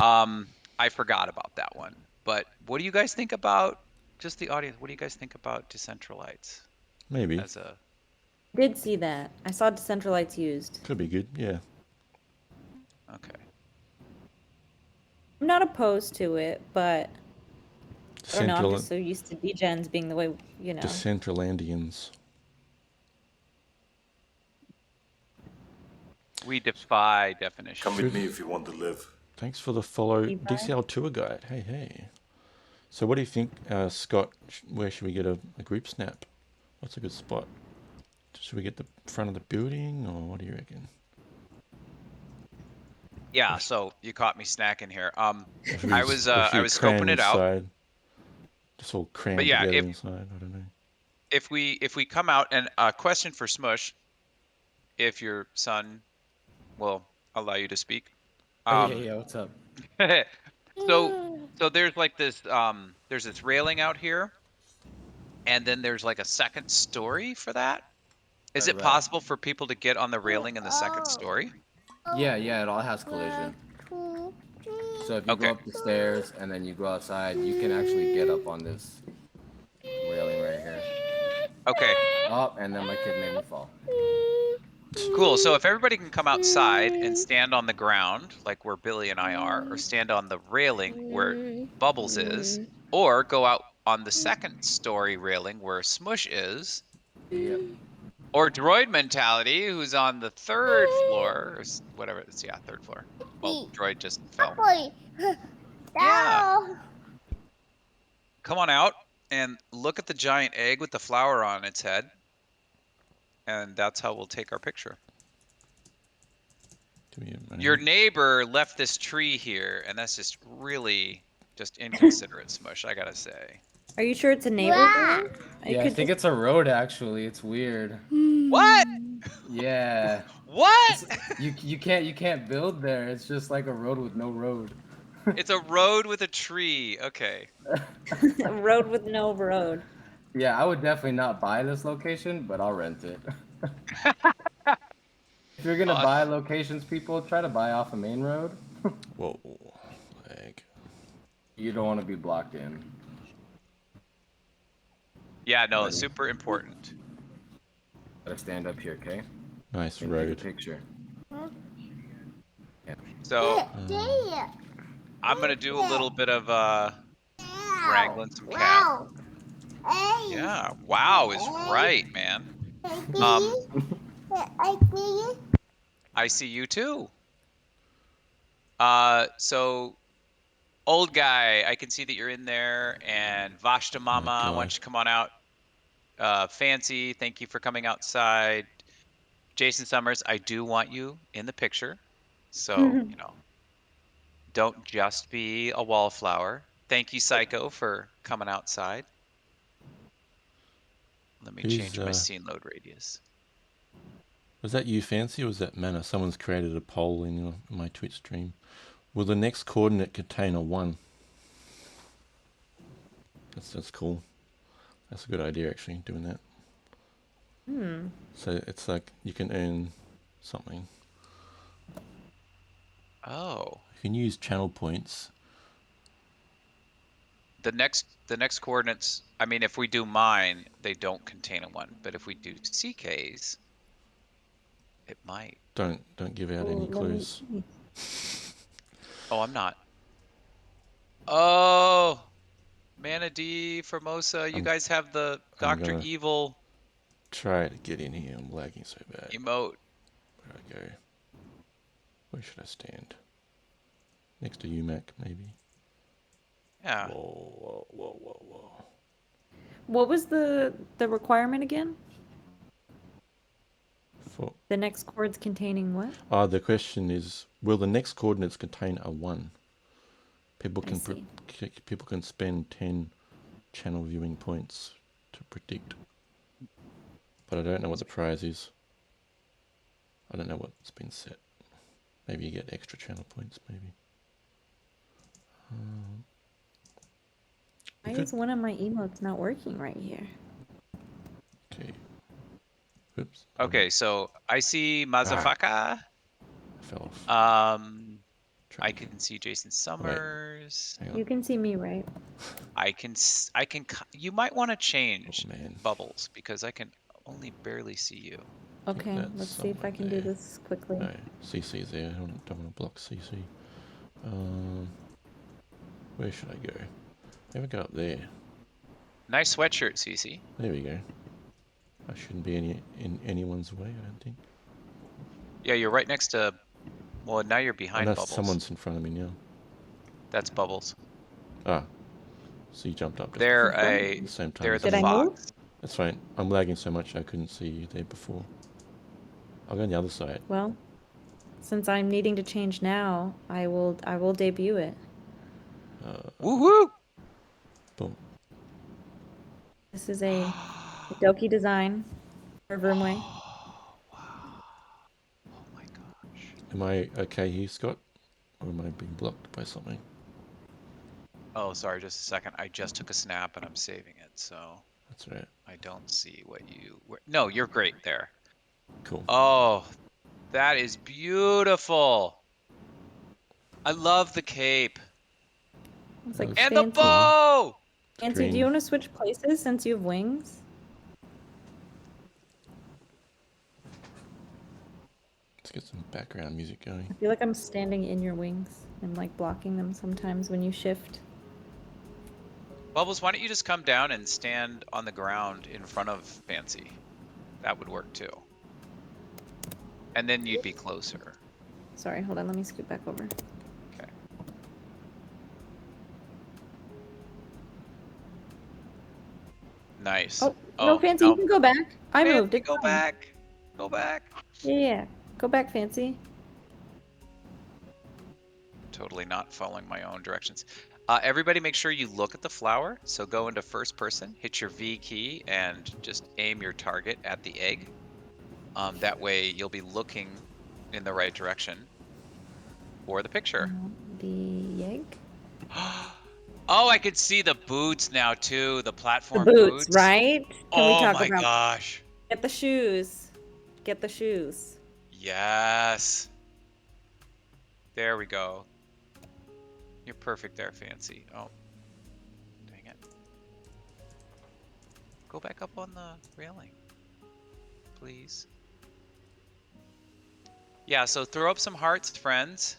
I forgot about that one. But what do you guys think about just the audience? What do you guys think about decentralites Maybe. as a Did see that. I saw Decentralites used. Could be good, yeah. okay? I'm not opposed to it, but I don't know. I'm Decentral just so used to degens being the way, you know. Decentralandians. We defy definition. Come with me if you want to live. Thanks for the follow, Defy? DCL tour guide. Hey, hey. So what do you think, Scott? Where should we get a group snap? What's a good spot? Should we get the front of the building, or what do you reckon? Yeah, so you caught me snacking here. Or should we I just- was or should we cram scoping it out. inside? Just all crammed But yeah, together inside. I don't know. if we come out and a question for Smush, if your son will allow you to speak. Yeah, what's up? So there's like this there's this railing out here, and then there's like a second story for that. Is it Right. possible for people to get on the railing in the second story? Yeah, it all has collision. So if you Okay. go up the stairs and then you go outside, you can actually get up on this railing right here. Okay, Oh, and then my kid made me fall. cool. So if everybody can come outside and stand on the ground, like where Billy and I are, or stand on the railing where Bubbles is, or go out on the second story railing where Smush is, Yep. or Droid Mentality, who's on the third floor, or whatever. It's yeah, third floor. Well, Droid just fell. Yeah. Come on out and look at the giant egg with the flower on its head. And that's how we'll take our picture. Give me a minute. Your neighbor left this tree here, and that's just really just inconsiderate, Smush, I gotta say. Are you sure it's a neighbor? Yeah. Dylan? Yeah, I think it's a road actually. It's weird. What? Yeah. What? You can't build there. It's just like a road with no road. It's a road with a tree. Okay. a road with no road. Yeah, I would definitely not buy this location, but I'll rent it. If you're gonna buy locations, people try to buy off a main road. Whoa, lag. You don't want to be blocked in. Yeah, no, Buddy. super important. Gotta stand up here, okay? Nice Take a road. picture. So There. I'm gonna do a little bit of wrangling some cat. Wow. Hey. Yeah, wow is right, man. I see. I see you too. So old guy, I can see that you're in there, and Vashta Mama, why God. don't you come on out? Fancy, thank you for coming outside. Jason Summers, I do want you in the picture. So, don't just be a wallflower. Thank you, Psycho, for coming outside. Let me Who's, change my scene load radius. Was that you, Fancy, or was that Mana? Someone's created a poll in my Twitch stream. Will the next coordinate contain a 1? That's cool. That's a good idea, actually, doing that. So it's like you can earn something. Oh. You can use channel points. The next coordinates, I mean, if we do mine, they don't contain a 1. But if we do CK's, it might. Don't give out any clues. Oh, I'm not. Oh, Mana D, Formosa, you guys have the I'm Dr. gonna Evil try to get in here. I'm lagging so bad. emote. Where'd I go? Where should I stand? Next to UMAC, maybe? Yeah. Whoa. What was the requirement again? For, The next chords containing what? the question is, will the next coordinates contain a 1? People I can see. people can spend 10 channel viewing points to predict. But I don't know what the prize is. I don't know what's been set. Maybe you get extra channel points, maybe. Why is one of my emotes not working right here? Okay. Oops. Okay, so I see Mazafaka. I fell off. I can see Jason Summers. Hang on. You can see me, right? I can. You might want to change man. bubbles because I can only barely see you. Okay, that's let's see if I somewhere can do there. this quickly. No, CC's there. I don't want to block CC. Where should I go? Maybe go up there. Nice sweatshirt, Cece. There we go. I shouldn't be in anyone's way, I don't think. Yeah, you're right next to. Well, now you're behind Unless Bubbles. someone's in front of me now. That's Bubbles. Ah, so you jumped up. Just They're at the same time. They're as the Did I me. move? fox. That's fine. I'm lagging so much I couldn't see you there before. I'll go on the other side. Well, since I'm needing to change now, I will debut it. Woohoo! Boom. This is a Doki design for Vroomway. Oh my gosh. Am I okay here, Scott? Or am I being blocked by something? Oh, sorry, just a second. I just took a snap and I'm saving it, so That's right. I don't see what you. No, you're great there. Cool. Oh, that is beautiful. I love the cape It's like and the fancy. bow. Fancy, do you want to switch places since you have wings? Let's get some background music going. I feel like I'm standing in your wings and like blocking them sometimes when you shift. Bubbles, why don't you just come down and stand on the ground in front of Fancy? That would work too. And then you'd be closer. Sorry, hold on, let me scoot back over. Okay. Nice. Oh, no, Fancy, you can go back. I moved. Fancy, It's go fine. back. Go back. Yeah, go back, Fancy. totally not following my own directions. Everybody make sure you look at the flower. So go into first person, hit your V key, and just aim your target at the egg. That way you'll be looking in the right direction for the picture. The egg. Oh, I could see the boots now too, the The platform boots, boots. right? Can we Oh talk my about gosh. get the shoes? Get the shoes. Yes. There we go. You're perfect there, Fancy. Oh, dang it. Go back up on the railing, please. Yeah, so throw up some hearts, friends.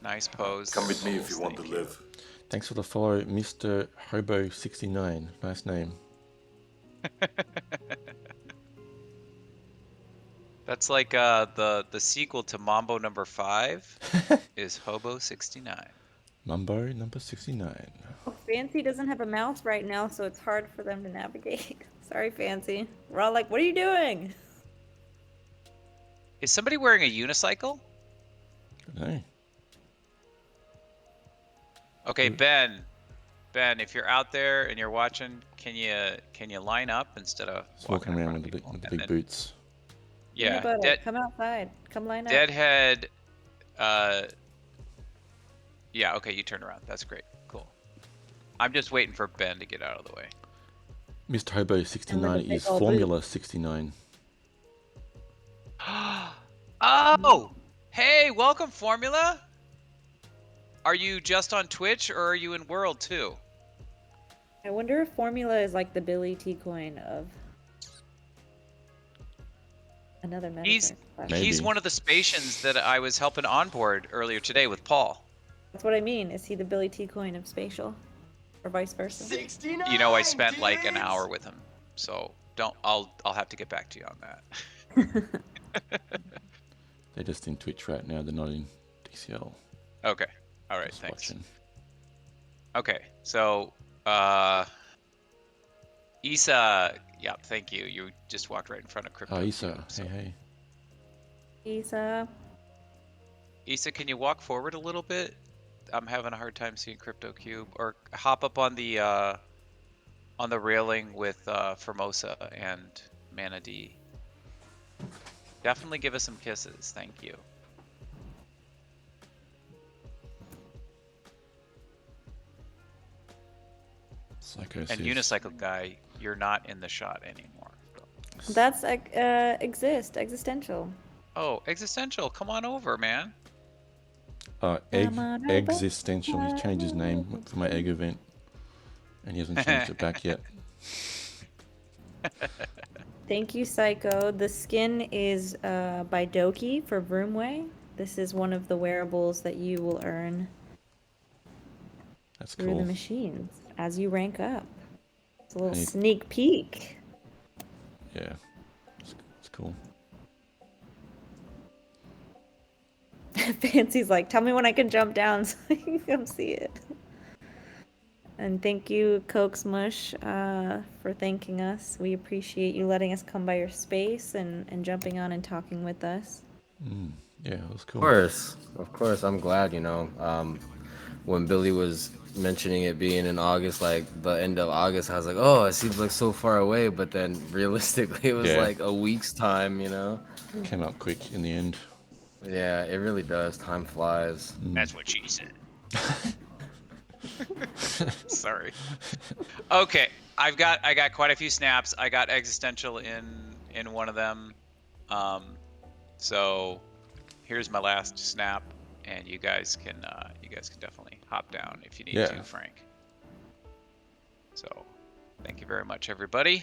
Nice pose. Come with me if Bubbles, you want to thank you. live. Thanks for the follow, Mr. Hobo69. Nice name. That's like the sequel to Mambo number 5 is Hobo 69. Mumbo number 69. Oh, Fancy doesn't have a mouse right now, so it's hard for them to navigate. Sorry, Fancy. We're all like, what are you doing? Is somebody wearing a unicycle? No. Okay, Ben, if you're out there and you're watching, can you line up instead of It's walking in around front with of the, people? with the And big then boots. Peanut Yeah, butter, come outside. Come line up. Deadhead. Yeah, okay, you turn around. That's great. Cool. I'm just waiting for Ben to get out of the way. Mr. Hobo 69 big is old Formula 69. Oh! Hey, welcome, Formula! Are you just on Twitch or are you in World too? I wonder if Formula is like the Billy T coin of another He's metaverse. Maybe. he's one of the Spatians that I was helping onboard earlier today with Paul. That's what I mean. Is he the Billy T coin of spatial? Or vice versa? 69. You know, I spent like an hour with him, so I'll have to get back to you on that. They're just in Twitch right now. They're not in DCL. Okay. All right. Just Thanks. watching. Okay. So, Isa, yeah, thank you. You just walked right in front of Crypto. Oh, Isa. Cube, so. Hey. Isa. Isa, can you walk forward a little bit? I'm having a hard time seeing Crypto Cube, or hop up on the railing with Formosa and Mana D. Definitely give us some kisses. Thank you. Psycho And says, Unicycle Guy, you're not in the shot anymore. That's existential. Oh, Existential, come on over, man. Come on over. Existential. He's changed his name for my egg event. And he hasn't changed it back yet. Thank you, Psycho. The skin is by Doki for Vroomway. This is one of the wearables that you will earn That's through the cool. machines as you rank up. It's a little Hey. sneak peek. Yeah. It's cool. Fancy's like, tell me when I can jump down so I can come see it. And thank you, Coke Smush, for thanking us. We appreciate you letting us come by your space and jumping on and talking with us. Yeah, it was cool. Of course, I'm glad. When Billy was mentioning it being in August, like the end of August, I was like, oh, it seems like so far away. But then realistically, it was Yeah. like a week's time. Came up quick in the end. Yeah, it really does. Time flies. That's what she said. Sorry. Okay, I got quite a few snaps. I got Existential in one of them. So here's my last snap, and you guys can definitely hop down if you need Yeah. to, Frank. So thank you very much, everybody.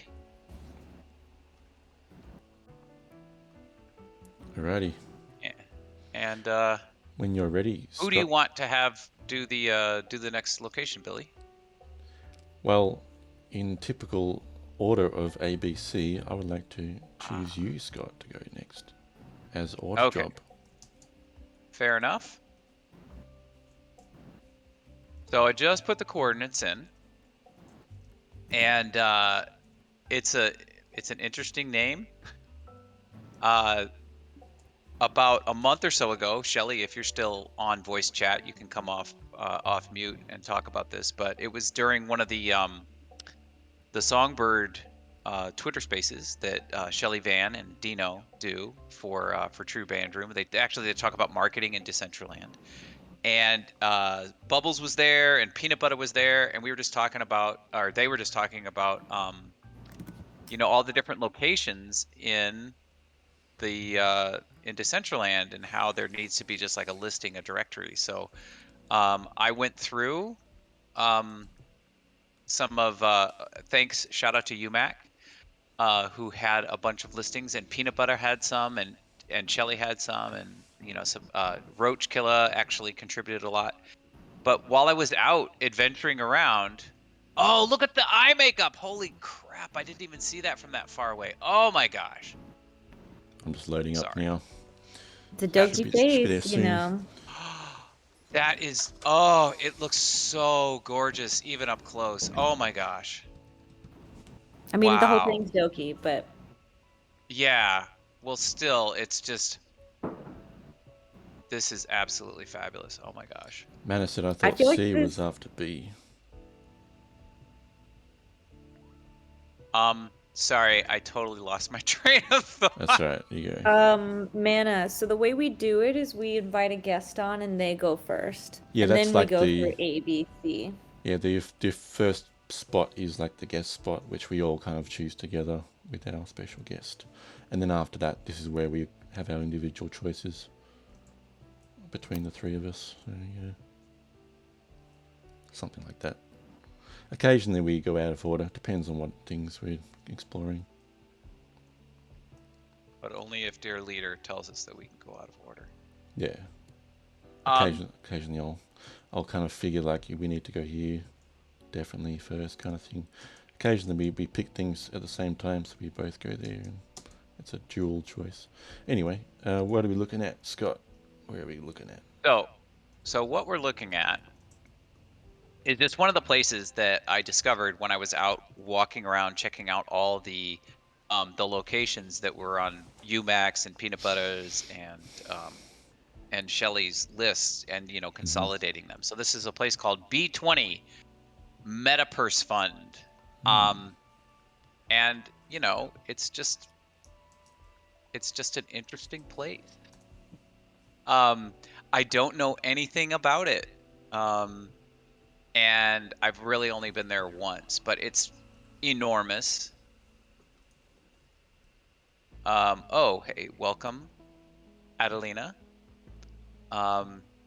Alrighty. And When you're ready, who do you Scott. want to have do the next location, Billy? Well, in typical order of ABC, I would like to choose you, Scott, to go next as order Okay. job. Fair enough. So I just put the coordinates in, and it's an interesting name. about a month or so ago, Shelly, if you're still on voice chat, you can come off mute and talk about this. But it was during one of the Songbird Twitter Spaces that Shelly Van and Dino do for True Band Room. They talk about marketing in Decentraland, and Bubbles was there, and Peanut Butter was there, and we were just talking about, or they were just talking about, all the different locations in Decentraland, and how there needs to be just like a listing, a directory. So I went through some of thanks, shout out to UMAC, who had a bunch of listings, and Peanut Butter had some, and Shelly had some, and some Roach Killer actually contributed a lot. But while I was out adventuring around, oh, look at the eye makeup! Holy crap! I didn't even see that from that far away. Oh my gosh! I'm just loading up Sorry. now. It's a That's- dokey Should be there face, you soon. know. That is, oh, it looks so gorgeous, even up close. Oh my gosh. I mean, the whole Wow. thing's dokey, but Yeah. Well, still, it's just, this is absolutely fabulous. Oh my gosh. Manna said I thought feel like C was this- after B. Sorry, I totally lost my train of thought. That's right. You go. Mana. So the way we do it is we invite a guest on and they go first. Yeah, and that's then like we go the- through A, B, C. Yeah, the first spot is like the guest spot, which we all kind of choose together with our special guest. And then after that, this is where we have our individual choices between the three of us. So, yeah. Something like that. Occasionally we go out of order. Depends on what things we're exploring. But only if dear leader tells us that we can go out of order. Yeah. Um, Occasionally I'll kind of figure like we need to go here definitely first kind of thing. Occasionally we pick things at the same time, so we both go there, and it's a dual choice. Anyway, what are we looking at, Scott? Where are we looking at? So what we're looking at is just one of the places that I discovered when I was out walking around checking out all the locations that were on UMAX and Peanut Butter's and Shelly's lists, and consolidating them. So this is a place called B20 Metapurse Fund. And it's just an interesting place. I don't know anything about it. And I've really only been there once, but it's enormous. Oh, hey, welcome, Adelina.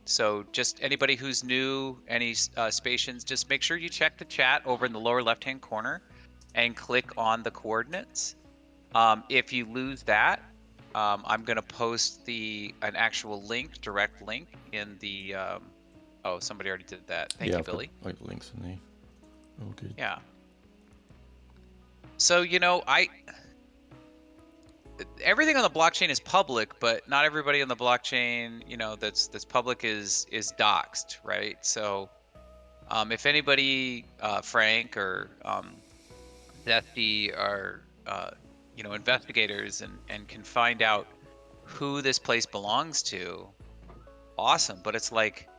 So just anybody who's new, any Spatians, just make sure you check the chat over in the lower left-hand corner and click on the coordinates. If you lose that, I'm going to post an actual link, direct link in the... oh, somebody already did that. Thank you, I've got, Billy. like links in there. All good. Yeah. So, everything on the blockchain is public, but not everybody on the blockchain, that's public is doxed, right? So, if anybody, Frank or Dusty are, investigators and can find out who this place belongs to, awesome. But it's like,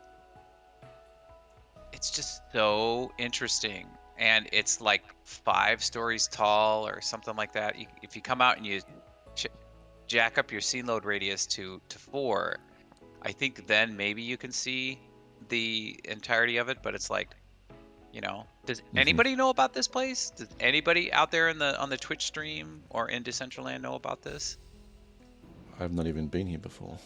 it's just so interesting. And it's like 5 stories tall or something like that. If you come out and you jack up your scene load radius to 4, I think then maybe you can see the entirety of it. But it's like, does anybody know about this place? Does anybody out there on the Twitch stream or in Decentraland know about this? I've not even been here before.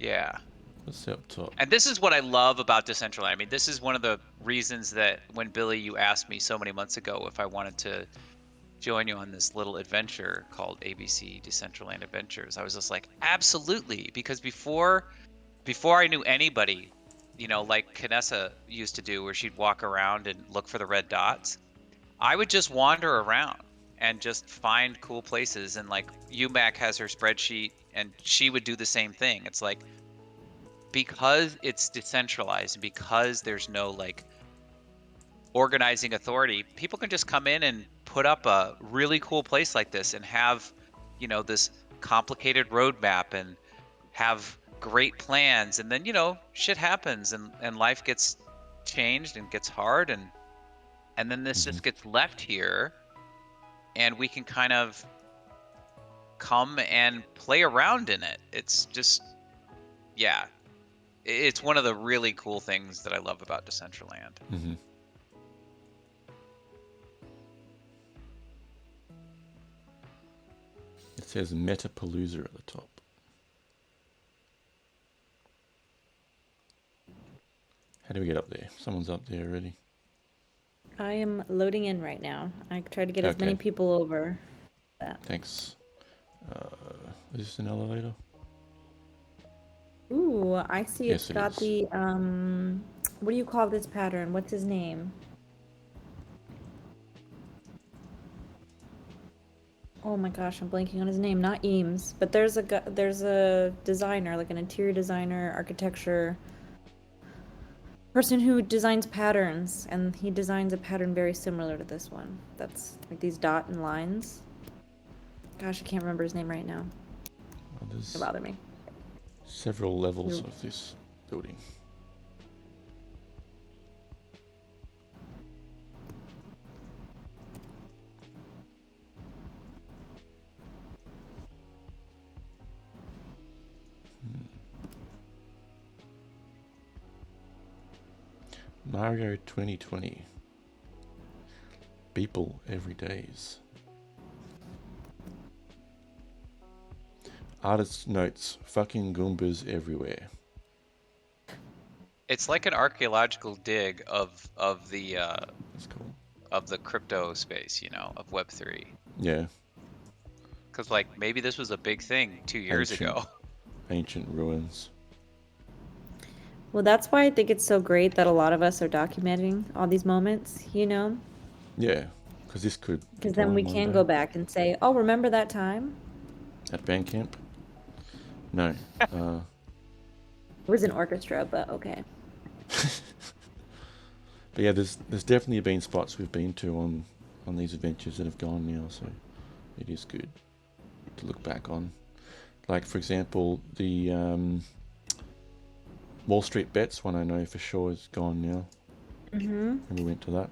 Yeah. Let's see up top. And this is what I love about Decentraland. I mean, this is one of the reasons that when Billy, you asked me so many months ago if I wanted to join you on this little adventure called ABC Decentraland Adventures, I was just like, absolutely. Because before I knew anybody, like Kanessa used to do, where she'd walk around and look for the red dots, I would just wander around and just find cool places. And like UMAC has her spreadsheet, and she would do the same thing. It's like, because it's decentralized, because there's no like organizing authority, people can just come in and put up a really cool place like this and have, this complicated roadmap and have great plans, and then shit happens and life gets changed and gets hard, and then this just gets left here, and we can kind of come and play around in it. It's just, yeah, it's one of the really cool things that I love about Decentraland. Mm-hmm. It says Metapalooza at the top. How do we get up there? Someone's up there already. I am loading in right now. I tried to get as many Okay. people over. Thanks. Is this an elevator? Ooh, I see Yes, it's it got is. the what do you call this pattern? What's his name? Oh my gosh, I'm blanking on his name. Not Eames, but there's a designer, like an interior designer, architecture person who designs patterns, and he designs a pattern very similar to this one. That's like these dot and lines. Gosh, I can't remember his name right now. Well, there's Don't bother me. several levels of this building. Mario 2020. People every days. Artist's notes. Fucking Goombas everywhere. It's like an archaeological dig of the That's cool. of the crypto space, of Web3. Yeah. Because like maybe this was a big thing 2 years ago. Ancient ruins. Well, that's why I think it's so great that a lot of us are documenting all these moments, Yeah, because this could be because then gone we one can day. go back and say, "Oh, remember that time?" At band camp? No. It was an orchestra, but okay. But yeah, there's definitely been spots we've been to on these adventures that have gone now, so it is good to look back on. Like, for example, the Wall Street Bets one I know for sure is gone now. Mm-hmm. And we went to that.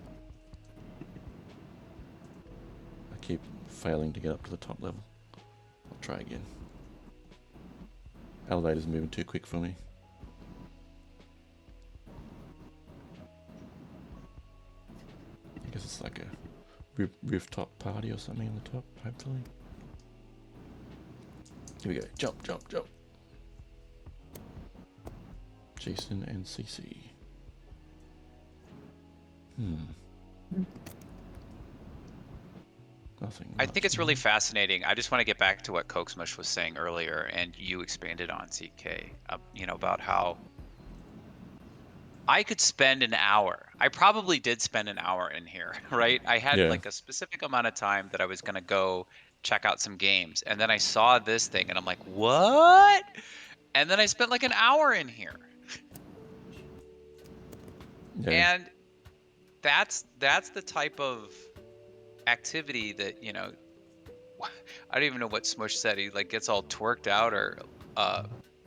I keep failing to get up to the top level. I'll try again. Elevator's moving too quick for me. I guess it's like a rooftop party or something on the top, hopefully. Here we go. Jump, jump, jump. Jason and Cece. Nothing. I think it's really fascinating. I just want to get back to what Cokesmush was saying earlier, and you expanded on, CK, about how I could spend an hour. I probably did spend an hour in here, right? I had Yeah. like a specific amount of time that I was going to go check out some games. And then I saw this thing and I'm like, what? And then I spent like an hour in here. Yeah. And that's the type of activity that, I don't even know what Smush said. He like gets all twerked out or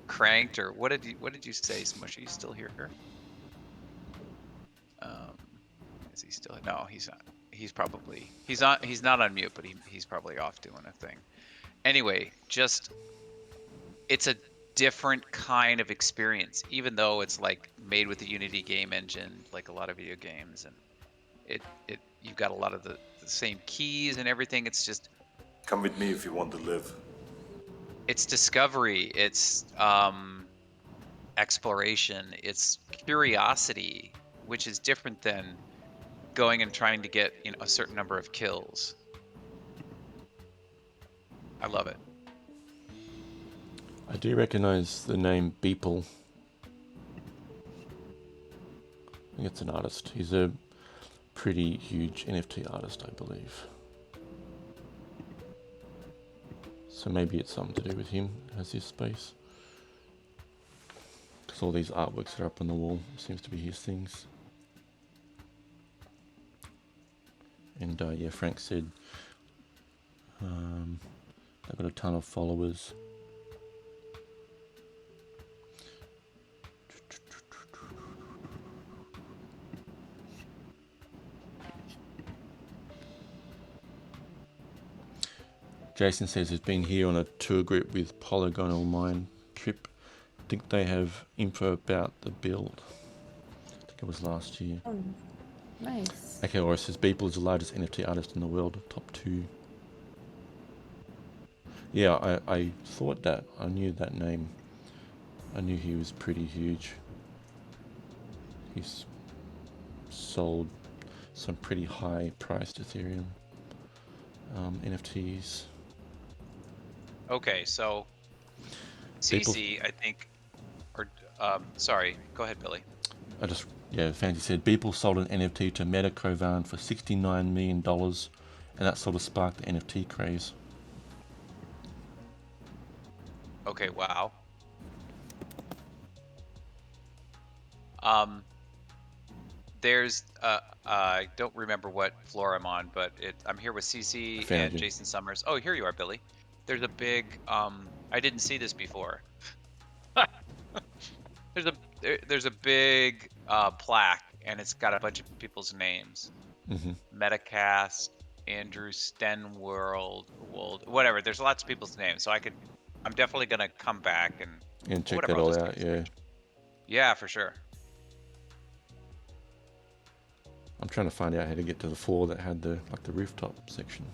cranked, or what did you say, Smush? Are you still here? Is he still? No, he's not. He's not on mute, but he's probably off doing a thing. Anyway, just it's a different kind of experience, even though it's like made with the Unity game engine, like a lot of video games, and it you've got a lot of the same keys and everything. It's just come with me if you want to live. It's discovery. It's exploration. It's curiosity, which is different than going and trying to get a certain number of kills. I love it. I do recognize the name Beeple. I think it's an artist. He's a pretty huge NFT artist, I believe. So maybe it's something to do with him as his space. Because all these artworks that are up on the wall seems to be his things. And yeah, Frank said They've got a ton of followers. Jason says he's been here on a tour group with Polygonal Mine Trip. I think they have info about the build. I think it was last year. Oh, nice. Okay, Aura says Beeple is the largest NFT artist in the world, top 2. Yeah, I thought that. I knew that name. I knew he was pretty huge. He's sold some pretty high priced Ethereum NFTs. Okay, so People- CC, I think, or sorry, go ahead, Billy. Fancy said Beeple sold an NFT to Meta Kovan for $69 million, and that sort of sparked the NFT craze. Okay, wow. There's I don't remember what floor I'm on, but I'm here with CC Found and you. Jason Summers. Oh, here you are, Billy. There's a big I didn't see this before. there's a big plaque, and it's got a bunch of people's names. Mm-hmm. Metacast, Andrew Stenworld, whatever. There's lots of people's names, so I'm definitely gonna come back and check whatever, that I'll all just out. take a Yeah, screenshot. Yeah, for sure. I'm trying to find out how to get to the floor that had the rooftop section.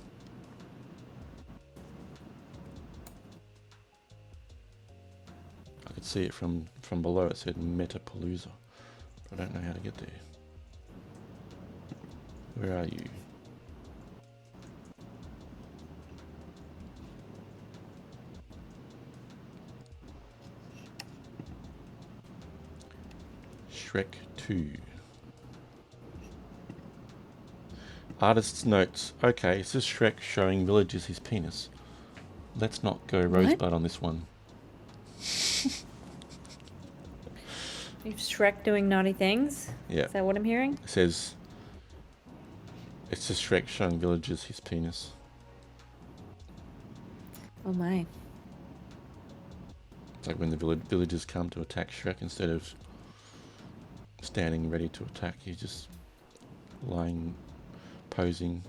I could see it from below. It said Metapalooza. I don't know how to get there. Where are you? Shrek 2. Artist's notes. Okay, is this Shrek showing villagers his penis? Let's not go Rosebud on this one. Is Shrek doing naughty things? Yeah. Is that what I'm hearing? It says it's just Shrek showing villagers his penis. Oh my. It's like when the villagers come to attack Shrek, instead of standing ready to attack, he's just lying, posing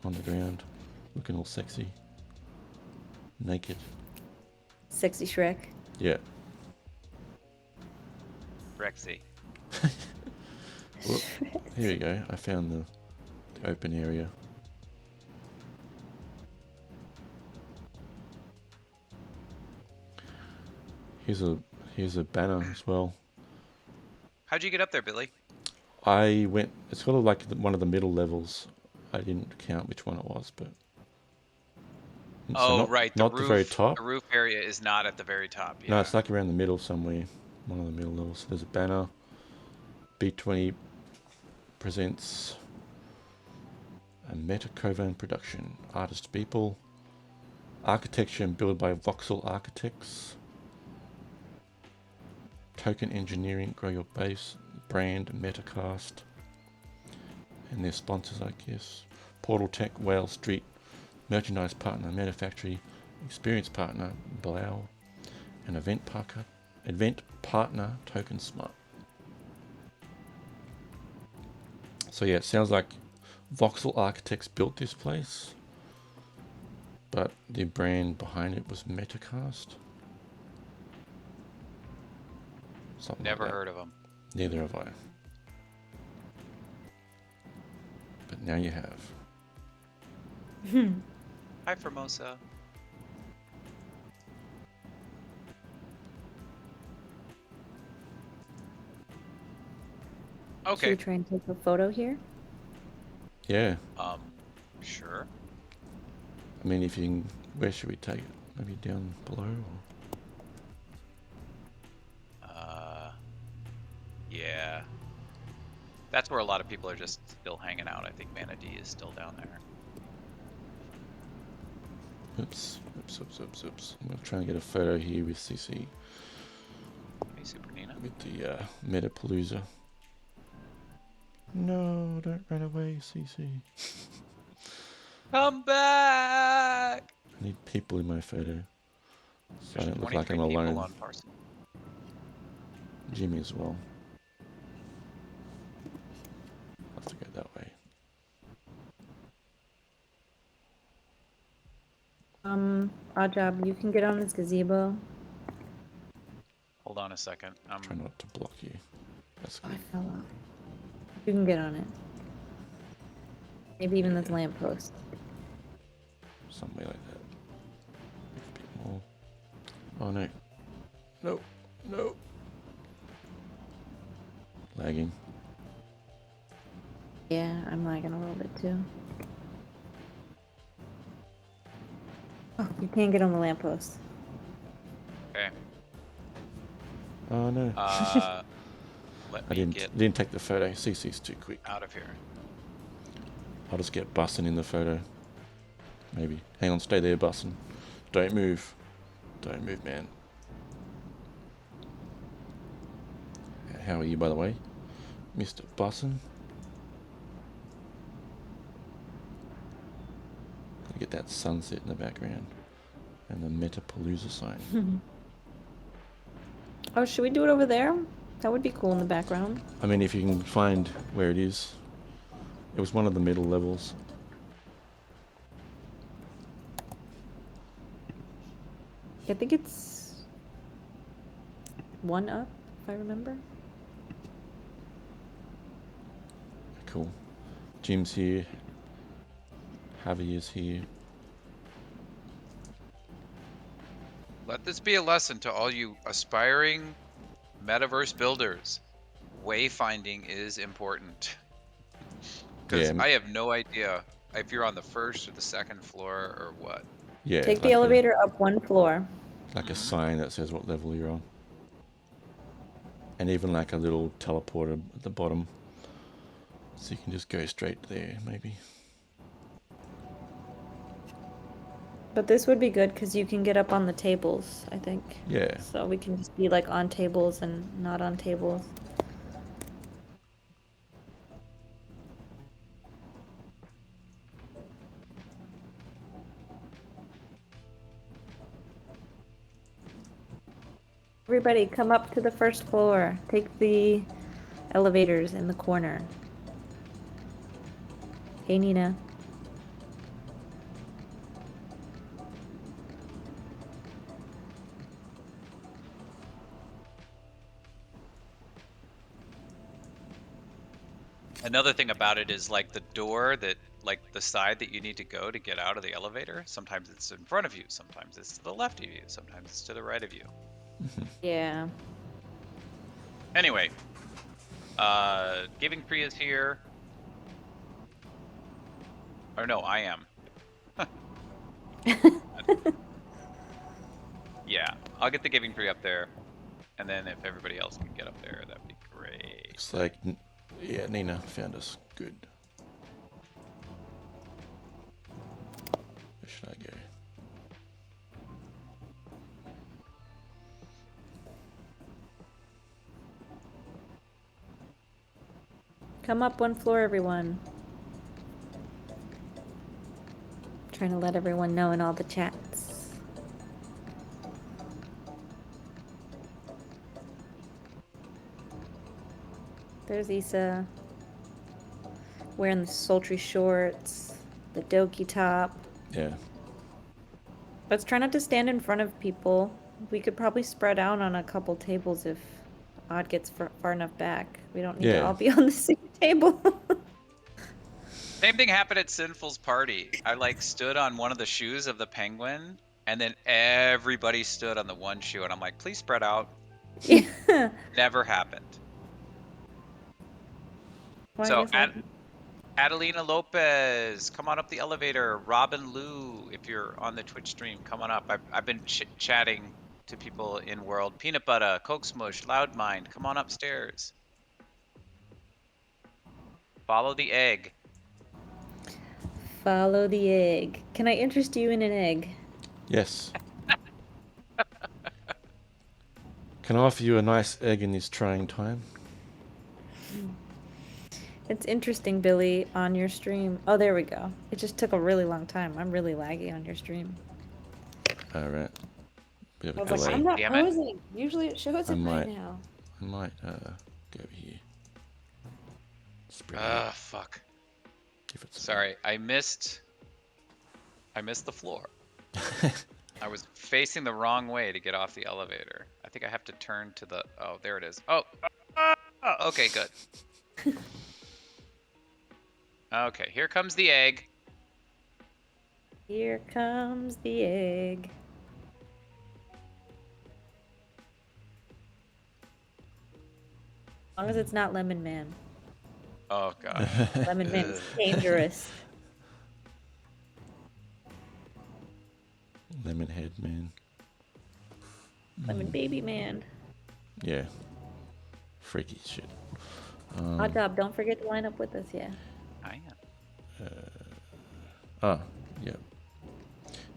on the ground, looking all sexy, naked. Sexy Shrek. Yeah. Rexy. Well, here we go. I found the open area. Here's a banner as well. How'd you get up there, Billy? I went. It's sort of like one of the middle levels. I didn't count which one it was, but. Oh, right. Not the very top. The roof area is not at the very top. Yeah. No, it's like around the middle somewhere. One of the middle levels. There's a banner. B20 presents a Meta Kovan production. Artist People. Architecture and build by Voxel Architects. Token Engineering, Grow Your Base. Brand, Metacast. And their sponsors, I guess. Portal Tech, Whale Street. Merchandise partner, Metafactory. Experience partner, Blau. And event partner, Token Smart. So yeah, it sounds like Voxel Architects built this place, but the brand behind it was Metacast. Something Never like that. heard of them. Neither have I. But now you have. Hi, Formosa. Should we Okay. try and take a photo here? Yeah. Sure. I mean, if you can, where should we take it? Maybe down below? Or? Yeah. That's where a lot of people are just still hanging out. I think Mana D is still down there. Oops. I'm going to try and get a photo here with CC. Hey, Super Nina. With the Metapalooza. No, don't run away, CC. Come back! need people in my photo. So I There's don't look like 23 I'm people alone. on Parson. Jimmy as well. I'll have to go that way. Odd job, you can get on this gazebo. Hold on a second. Try not to block you. That's Oh, I good. fell off. You can get on it. Maybe even this lamppost. Somewhere like that. A bit more. Oh no. No. No. Lagging. Yeah, I'm lagging a little bit too. Oh, you can't get on the lamppost. Okay. Oh no. Let I me get didn't take the photo. CC's too quick. out of here. I'll just get Bussin in the photo. Maybe. Hang on, stay there, Bussin. Don't move. Don't move, man. How are you, by the way? Mr. Bussin? Get that sunset in the background. And the Metapalooza sign. Oh, should we do it over there? That would be cool in the background. I mean, if you can find where it is. It was one of the middle levels. I think it's one up, if I remember. Cool. Jim's here. Javi is here. Let this be a lesson to all you aspiring metaverse builders. Wayfinding is important. Because Yeah. I have no idea if you're on the first or the second floor or what. Yeah. Take the like elevator up one floor. like a sign that says what level you're on. And even like a little teleporter at the bottom. So you can just go straight there, maybe. But this would be good because you can get up on the tables, I think. Yeah. So we can just be like on tables and not on tables. Everybody come up to the first floor. Take the elevators in the corner. Hey, Nina. Another thing about it is like the door that, like the side that you need to go to get out of the elevator. Sometimes it's in front of you. Sometimes it's to the left of you. Sometimes it's to the right of you. Yeah. Anyway, Giving Free is here. Or no, I am. Yeah, I'll get the Giving Free up there. And then if everybody else can get up there, that'd be great. Looks like, yeah, Nina found us. Good. Where should I go? Come up one floor, everyone. Trying to let everyone know in all the chats. There's Issa. Wearing the sultry shorts, the doki top. Yeah. Let's try not to stand in front of people. We could probably spread out on a couple tables if Odd gets far enough back. We don't need to Yeah. all be on the same table. Same thing happened at Sinful's party. I like stood on one of the shoes of the penguin, and then everybody stood on the one shoe, and I'm like, please spread out. Yeah. Never happened. Well, I So guess Adelina Lopez, come on up the elevator. Robin Lou, if you're on the Twitch stream, come on up. I've been chatting to people in world. Peanut Butter, Coke Smush, Loud Mind, come on upstairs. Follow the egg. Follow the egg. Can I interest you in an egg? Yes. Can I offer you a nice egg in this trying time? It's interesting, Billy, on your stream. Oh, there we go. It just took a really long time. I'm really laggy on your stream. Alright. Bit I of was a like, delay. I'm not Damn it. posing. Usually it shows I it by might. now. I might go over here. Spread it Ah, out. fuck. If it's Sorry, I missed the floor. I was facing the wrong way to get off the elevator. I think I have to turn to the. Oh, there it is. Oh, okay, good. Okay, here comes the egg. Here comes the egg. As long as it's not Lemon Man. Oh god. Lemon Man is Ugh. dangerous. Lemon head, man. Lemon Baby Man. Yeah. Freaky shit. Hot Job, don't forget to line up with us, yeah. I am. Oh, yeah.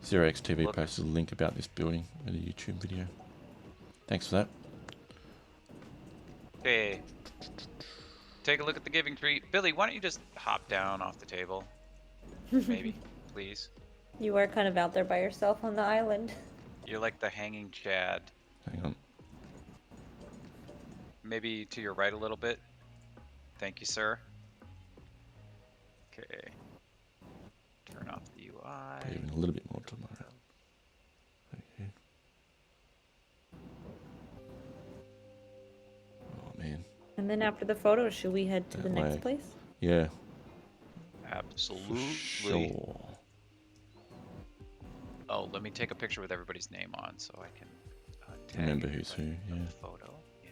Zero X TV Look. posted a link about this building in a YouTube video. Thanks for that. Okay. Take a look at the giving tree. Billy, why don't you just hop down off the table? Maybe, please. You are kind of out there by yourself on the island. You're like the hanging Chad. Hang on. Maybe to your right a little bit. Thank you, sir. Okay. Turn off the UI. Even a little bit more to my right. Okay. Oh man. And then after the photo, should we head to That the next way. place? Yeah. For Absolutely. sure. Oh, let me take a picture with everybody's name on so I can tag Remember who's who, everybody in yeah. the photo. Yeah.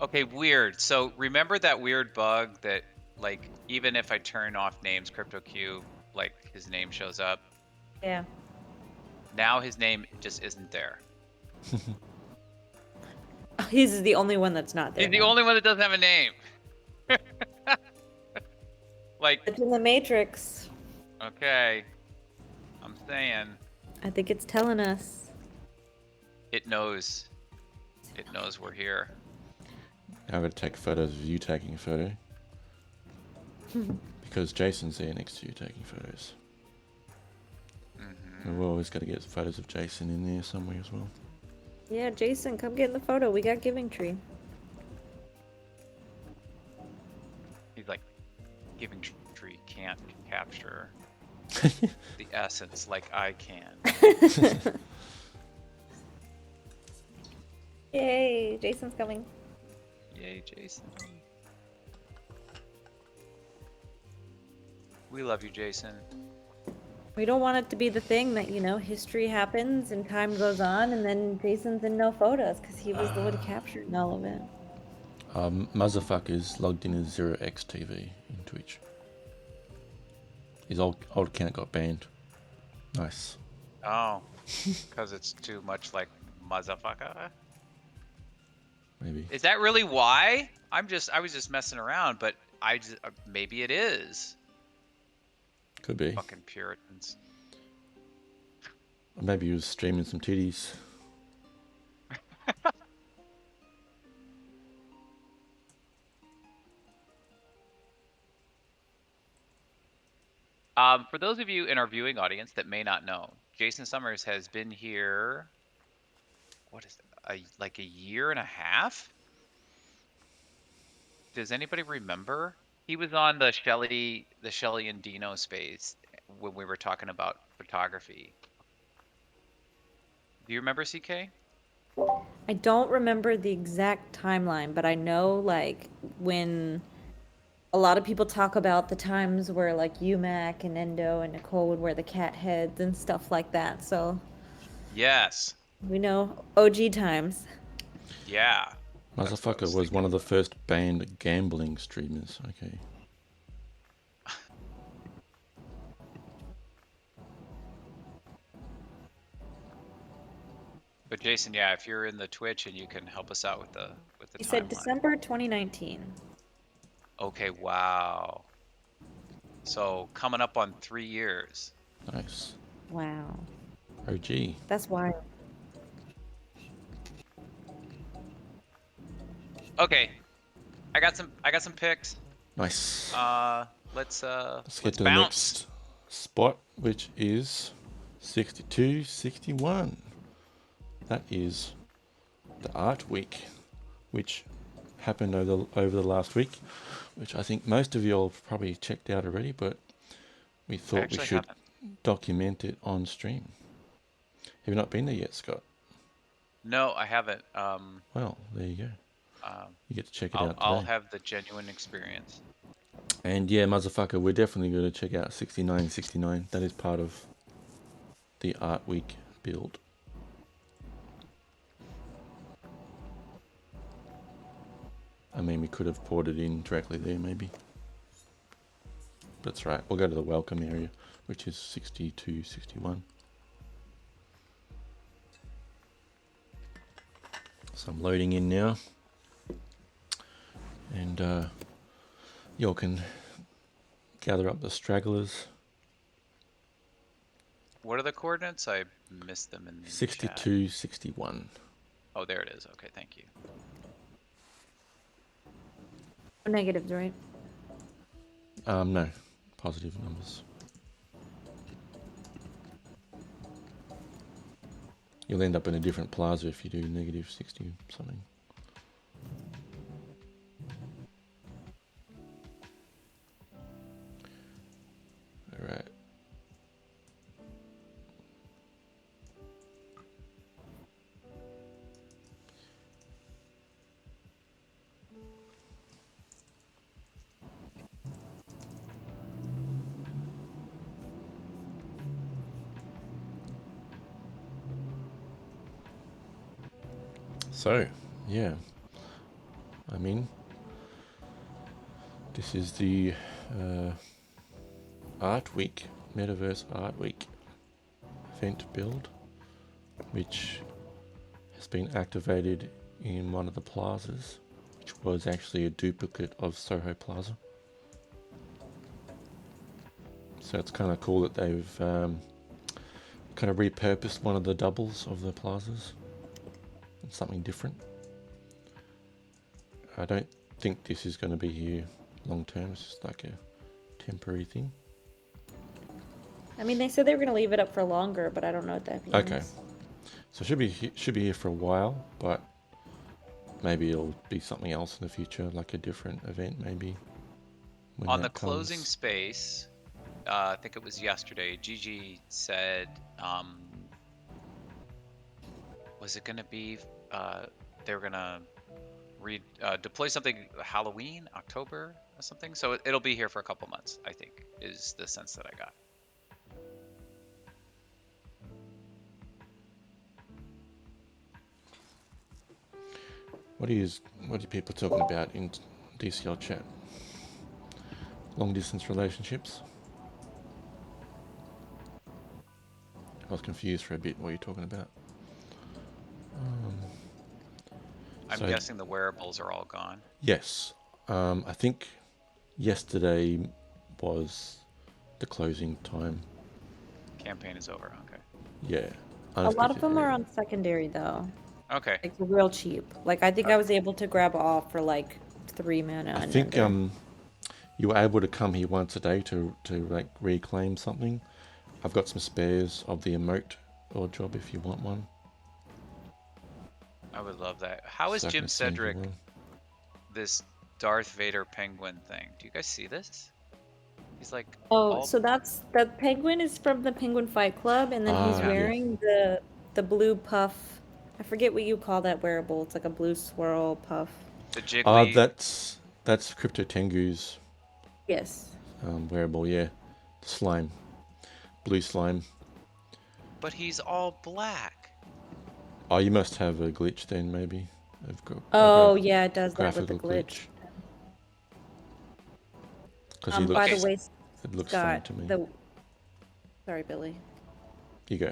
Okay, weird. So remember that weird bug that, like, even if I turn off names, CryptoQ, like, his name shows up? Yeah. Now his name just isn't there. He's the only one that's not there. He's the now. only one that doesn't have a name. Like, It's in the Matrix. okay. I'm saying I think it's telling us. it knows. It knows we're here. I'm going to take photos of you taking a photo. Because Jason's there next to you taking photos. Mm-hmm. And we've always got to get photos of Jason in there somewhere as well. Yeah, Jason, come get in the photo. We got Giving Tree. He's like, giving tree can't capture the essence like I can. Yay, Jason's coming. Yay, Jason. We love you, Jason. We don't want it to be the thing that, you know, history happens and time goes on and then Jason's in no photos because he was the one capturing all of it. Motherfuckers logged in as 0xTV in Twitch. His old account got banned. Nice. Oh, because it's too much like motherfucker. Maybe. Is that really why? I was just messing around, but maybe it is. Could be. Fucking Puritans. Or maybe he was streaming some titties. For those of you in our viewing audience that may not know, Jason Summers has been here. What is it? Like a year and a half? Does anybody remember? He was on the Shelly and Dino space when we were talking about photography. Do you remember, CK? I don't remember the exact timeline, but I know like when a lot of people talk about the times where like UMAC and Endo and Nicole would wear the cat heads and stuff like that. So Yes. we know OG times. Yeah. That's what I Motherfucker was one of the first banned gambling streamers. Okay. But Jason, yeah, if you're in the Twitch and you can help us out with the He said timeline. December 2019. Okay, wow. So coming up on 3 years. Nice. Wow. OG. That's wild. Okay. I got some picks. Nice. Let's Let's get to the bounce. next spot, which is 62, 61. That is the art week, which happened over the last week, which I think most of you all probably checked out already, but we thought we actually should haven't. document it on stream. Have you not been there yet, Scott? No, I haven't. Well, there you go. You get to check it out I'll today. have the genuine experience. And yeah, motherfucker, we're definitely going to check out 69, 69. That is part of the art week build. I mean, we could have poured it in directly there, maybe. That's right. We'll go to the welcome area, which is 62, 61. So I'm loading in now. And y'all can gather up the stragglers. What are the coordinates? I missed them in the 62, chat. 61. Oh, there it is. Okay, thank you. Negatives, right? No. Positive numbers. You'll end up in a different plaza if you do negative 60 something. Alright. So, yeah. I mean, this is the Art Week, Metaverse Art Week event build, which has been activated in one of the plazas, which was actually a duplicate of Soho Plaza. So it's kind of cool that they've kind of repurposed one of the doubles of the plazas. It's something different. I don't think this is going to be here long term. It's just like a temporary thing. I mean, they said they were gonna leave it up for longer, but I don't know what that means. Okay. So should be here for a while, but maybe it'll be something else in the future, like a different event maybe. When On the that closing comes. space, I think it was yesterday, Gigi said, was it going to be, they were going to deploy something Halloween, October or something? So it'll be here for a couple months, I think, is the sense that I got. What are people talking about in DCL chat? Long distance relationships? I was confused for a bit what you're talking about. I'm guessing the wearables are all gone. Yes. I think yesterday was the closing time. Campaign is over, okay. Yeah. A lot of them are on secondary though. Okay. Like real cheap. Like I think I was able to grab all for like 3 mana. I think you were able to come here once a day to like reclaim something. I've got some spares of the emote or job if you want one. I would love that. How is So I Jim can send you Cedric one. this Darth Vader penguin thing? Do you guys see this? He's like, Oh, so the penguin is from the Penguin Fight Club, and then he's Ah, yeah. wearing the blue puff. I forget what you call that wearable. It's like a blue swirl puff. the jiggly. That's Crypto Tengu's Yes. wearable, yeah. Slime. Blue slime. But he's all black. Oh, you must have a glitch then, maybe. Oh, yeah, it does that with the graphical glitch. Because he looks, By the way, it looks fine Scott, to me. sorry, Billy. You go. I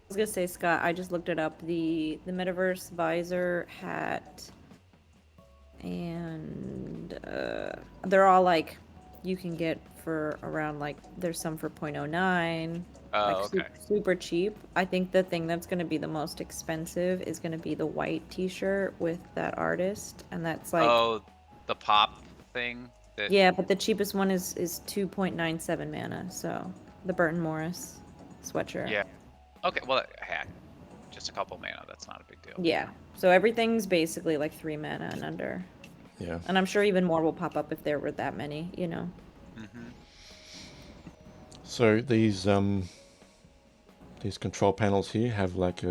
was gonna say, Scott, I just looked it up. The Metaverse visor, hat, and they're all like you can get for around like there's some for 0.09. Oh, Like okay. super cheap. I think the thing that's gonna be the most expensive is gonna be the white T-shirt with that artist, and that's like the pop thing. yeah, but the cheapest one is 2.97 mana. So the Burton Morris. sweatshirt. Yeah. Okay, well, heck, just a couple mana. That's not a big deal. Yeah. So everything's basically like 3 mana and under. Yeah. And I'm sure even more will pop up if there were that many, you know. Mm-hmm. So these control panels here have like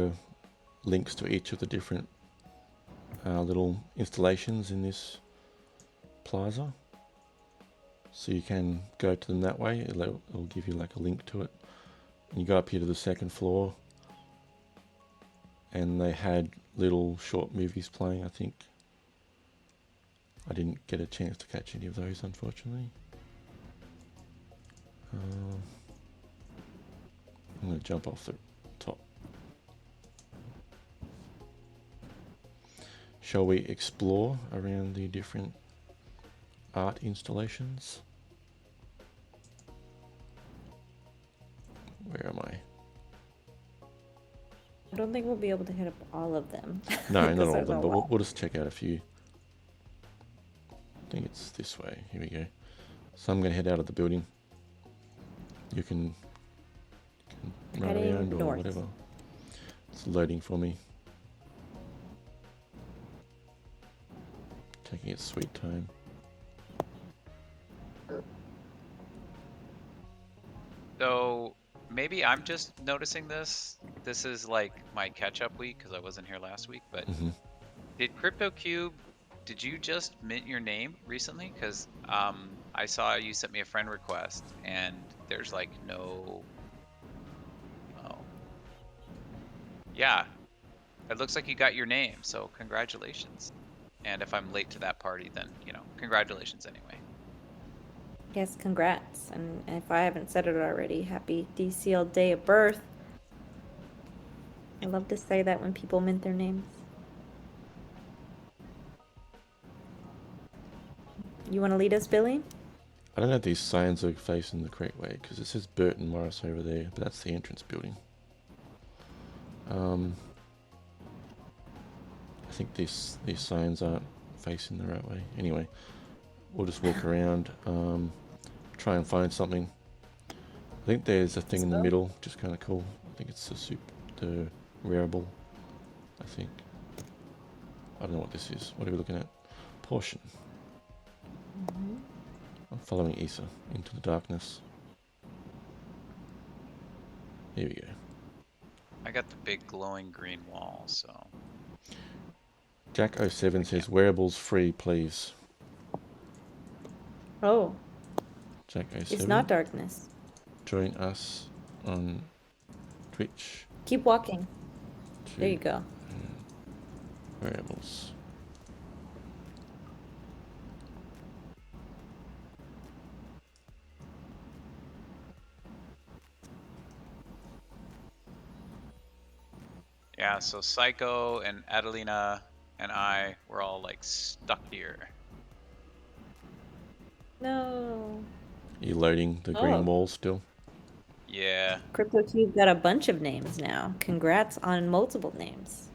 links to each of the different little installations in this plaza. So you can go to them that way. It'll give you like a link to it. And you go up here to the second floor, and they had little short movies playing. I think I didn't get a chance to catch any of those, unfortunately. I'm going to jump off the top. Shall we explore around the different art installations? Where am I? I don't think we'll be able to hit up all of them. No, not 'Cause all of there's them, a but lot. we'll just check out a few. I think it's this way. Here we go. So I'm going to head out of the building. You can run Heading around or north. whatever. It's loading for me. Taking its sweet time. So maybe I'm just noticing this. This is like my catch-up week because I wasn't here last week. But did CryptoCube? Did you just mint your name recently? Because I saw you sent me a friend request, and there's like no. Oh. Yeah, it looks like you got your name. So congratulations. And if I'm late to that party, then congratulations anyway. Yes, congrats. And if I haven't said it already, happy DCL day of birth. I love to say that when people mint their names. You want to lead us, Billy? I don't know if these signs are facing the correct way because it says Burton Morris over there, but that's the entrance building. I think these signs aren't facing the right way. Anyway, we'll just walk around, try and find something. I think there's a thing in the middle, which is kind of cool. I think it's the wearable, I think. I don't know what this is. What are we looking at? Portion. I'm following Issa into the darkness. Here we go. I got the big glowing green wall, so. Jack07 says, wearables free, please. Oh, Jack07. it's not darkness. Join us on Twitch. Keep walking. To There you go. Wearables. Yeah, so Psycho and Adelina and I were all like stuck here. No. Are you loading the green Oh. wall still? Yeah. CryptoCube got a bunch of names now. Congrats on multiple names.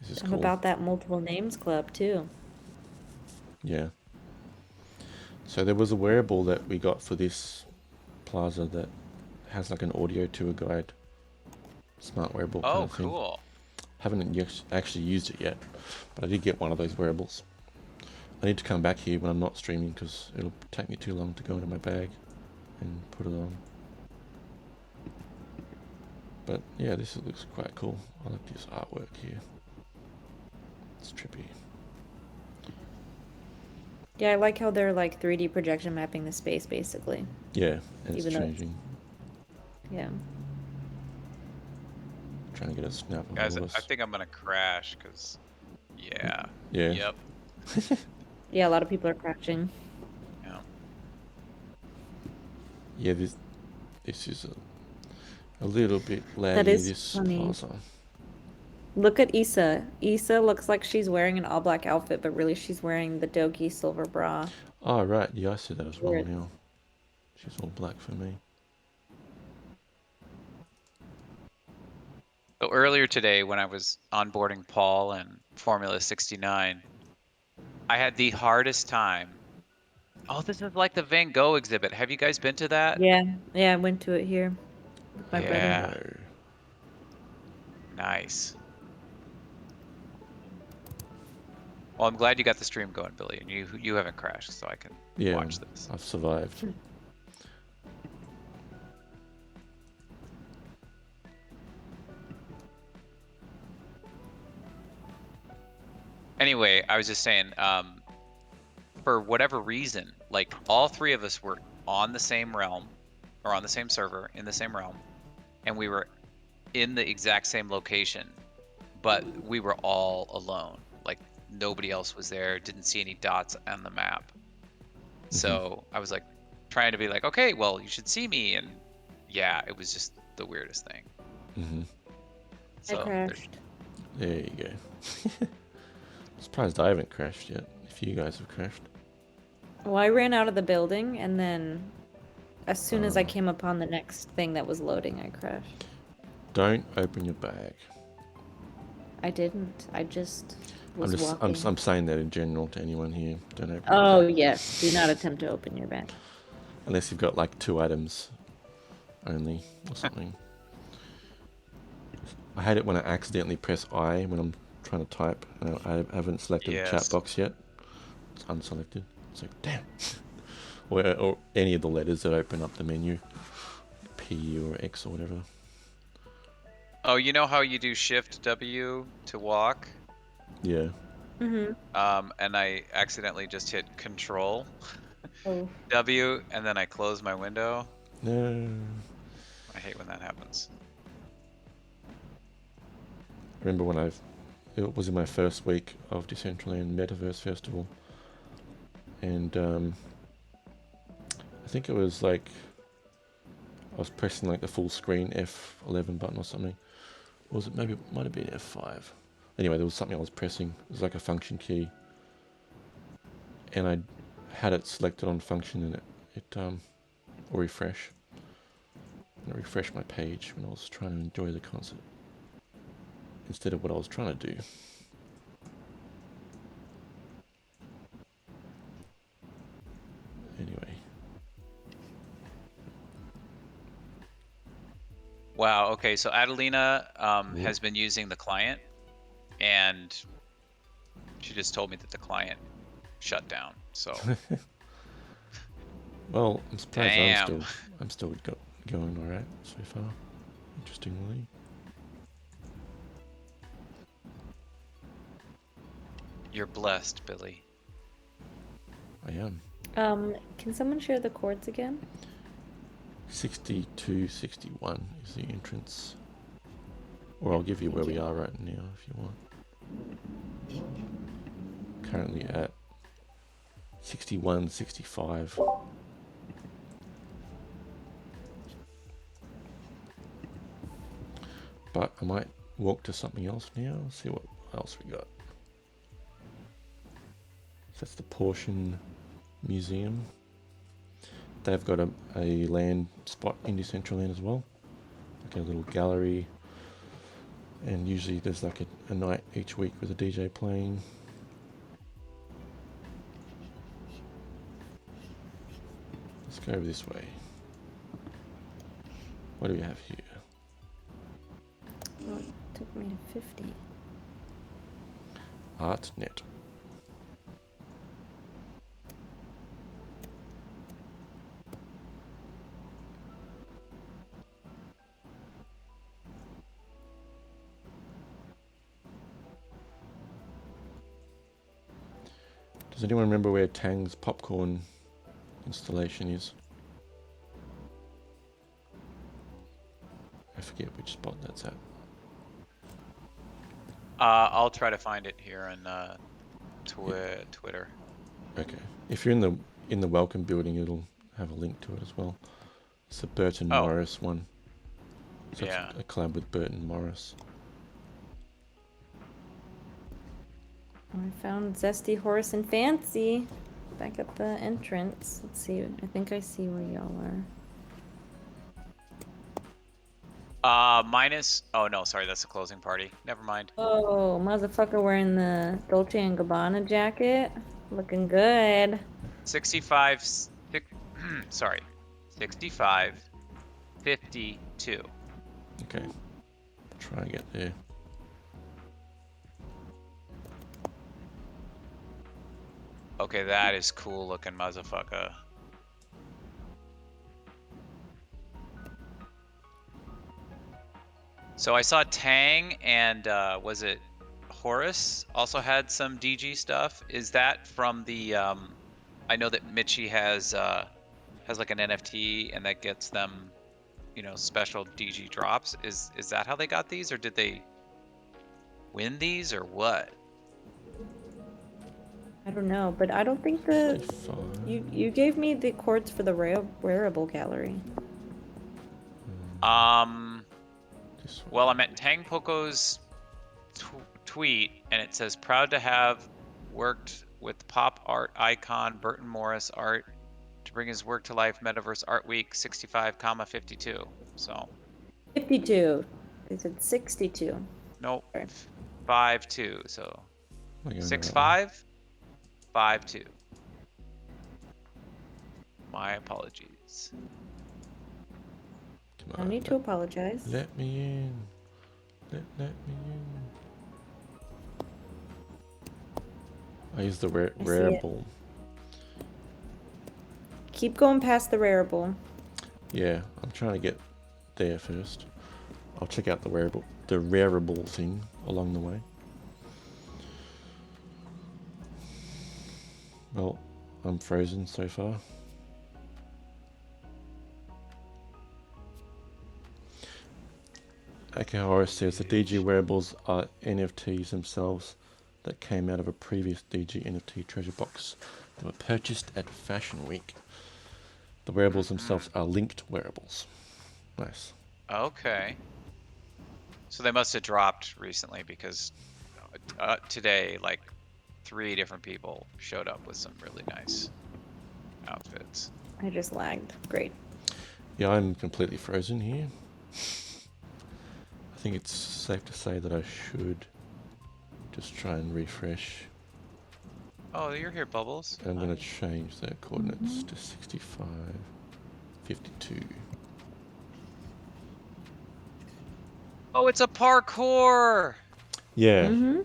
This is I'm cool. about that multiple names club too. Yeah. So there was a wearable that we got for this plaza that has like an audio tour guide. Smart wearable kind Oh, of thing. cool. Haven't actually used it yet, but I did get one of those wearables. I need to come back here when I'm not streaming because it'll take me too long to go into my bag and put it on. But yeah, this looks quite cool. I like this artwork here. It's trippy. Yeah, I like how they're like 3D projection mapping the space basically. Yeah, and it's Even though- changing. Yeah. Trying to get a snap of Guys, all of us. I think I'm gonna crash because, yeah. Yeah. Yep. Yeah, a lot of people are crashing. Yeah. Yeah, this is a little bit laggy, That is this funny. plaza. Look at Issa. Issa looks like she's wearing an all black outfit, but really she's wearing the Dogi silver bra. Oh, right. Yeah, I said that as well Weird. now. She's all black for me. So earlier today, when I was onboarding Paul and Formula 69, I had the hardest time Oh, this is like the Van Gogh exhibit. Have you guys been to that? Yeah, yeah, I went to it here with my brother. Yeah. No. Nice. Well, I'm glad you got the stream going, Billy, and you haven't crashed, so I can Yeah, watch this. I've survived. Anyway, I was just saying, for whatever reason, like all three of us were on the same realm, or on the same server in the same realm, and we were in the exact same location, but we were all alone. Like nobody else was there. Didn't see any dots on the map. So I was like trying to be like, okay, well, you should see me, and yeah, it was just the weirdest thing. Hmm. So I crashed. There you go. Surprised I haven't crashed yet. If you guys have crashed. Well, I ran out of the building, and then as soon as I Oh. came upon the next thing that was loading, I crashed. Don't open your bag. I didn't. I just was I'm walking. I'm saying that in general to anyone here. Don't open Oh, your bag. yes. Do not attempt to open your bag. Unless you've got like 2 items only or something. I hate it when I accidentally press I when I'm trying to type and I haven't selected the chat Yes. box yet. It's unselected. It's like, damn. or any of the letters that open up the menu. P or X or whatever. Oh, you know how you do Shift W to walk? Yeah. Mm-hmm. And I accidentally just hit Control Oh. W, and then I close my window. No. I hate when that happens. I remember when it was in my first week of Decentraland Metaverse Festival, and I think it was like I was pressing like the full screen F11 button or something. Or was it maybe it might have been F5? Anyway, there was something I was pressing. It was like a function key, and I had it selected on function, and it or refresh. And it refreshed my page when I was trying to enjoy the concert instead of what I was trying to do. Anyway. Wow. Okay. So Adelina has been using the client, and she just told me that the client shut down. So Well, I'm surprised damn. I'm still going all right so far. Interestingly. You're blessed, Billy. I am. Can someone share the chords again? 6261 is the entrance. Or I'll give you where we are right now if you want. Currently at 6165. But I might walk to something else now, see what else we got. So that's the Portion Museum. They've got a land spot in Decentraland as well, like a little gallery, and usually there's like a night each week with a DJ playing. Let's go over this way. What do we have here? Oh, it took me to 50. ArtNet. Does anyone remember where Tang's popcorn installation is? I forget which spot that's at. I'll try to find it here on Twitter. Okay. If you're in the welcome building, it'll have a link to it as well. It's the Burton Morris one. So Yeah. it's a collab with Burton Morris. I found Zesty Horse and Fancy back at the entrance. Let's see. I think I see where y'all are. Minus. Oh no, sorry, that's the closing party. Never mind. Oh, motherfucker wearing the Dolce & Gabbana jacket. Looking good. 65, sorry, 65, 52. Okay. Try and get there. Okay, that is cool looking motherfucker. So I saw Tang and was it Horus also had some DG stuff. Is that from the I know that Mitchie has like an NFT and that gets them, you know, special DG drops. Is that how they got these, or did they win these, or what? I don't know, but I don't think Should the be fine. you gave me the chords for the wearable gallery. This one. Well, I'm at Tang Poco's tweet, and it says proud to have worked with pop art icon Burton Morris art to bring his work to life. Metaverse Art Week 65, 52. So 52. They said 62. nope, Sorry. 52. So Am I going the 6 right way? 5 5 2. My apologies. Come No on. need to apologize. Let me in. Let me in. I use the I see it. wearable. Keep going past the wearable. Yeah, I'm trying to get there first. I'll check out the wearable thing along the way. Well, I'm frozen so far. Okay, Horace says the DG wearables are NFTs themselves that came out of a previous DG NFT treasure box that were purchased at Fashion Week. The wearables themselves are linked wearables. Nice. Okay. So they must have dropped recently because today, like 3 different people showed up with some really nice outfits. I just lagged. Great. Yeah, I'm completely frozen here. I think it's safe to say that I should just try and refresh. Oh, you're here, Bubbles. And I'm going to change the coordinates to 65, 52. Oh, it's a parkour! Yeah. Mm-hmm.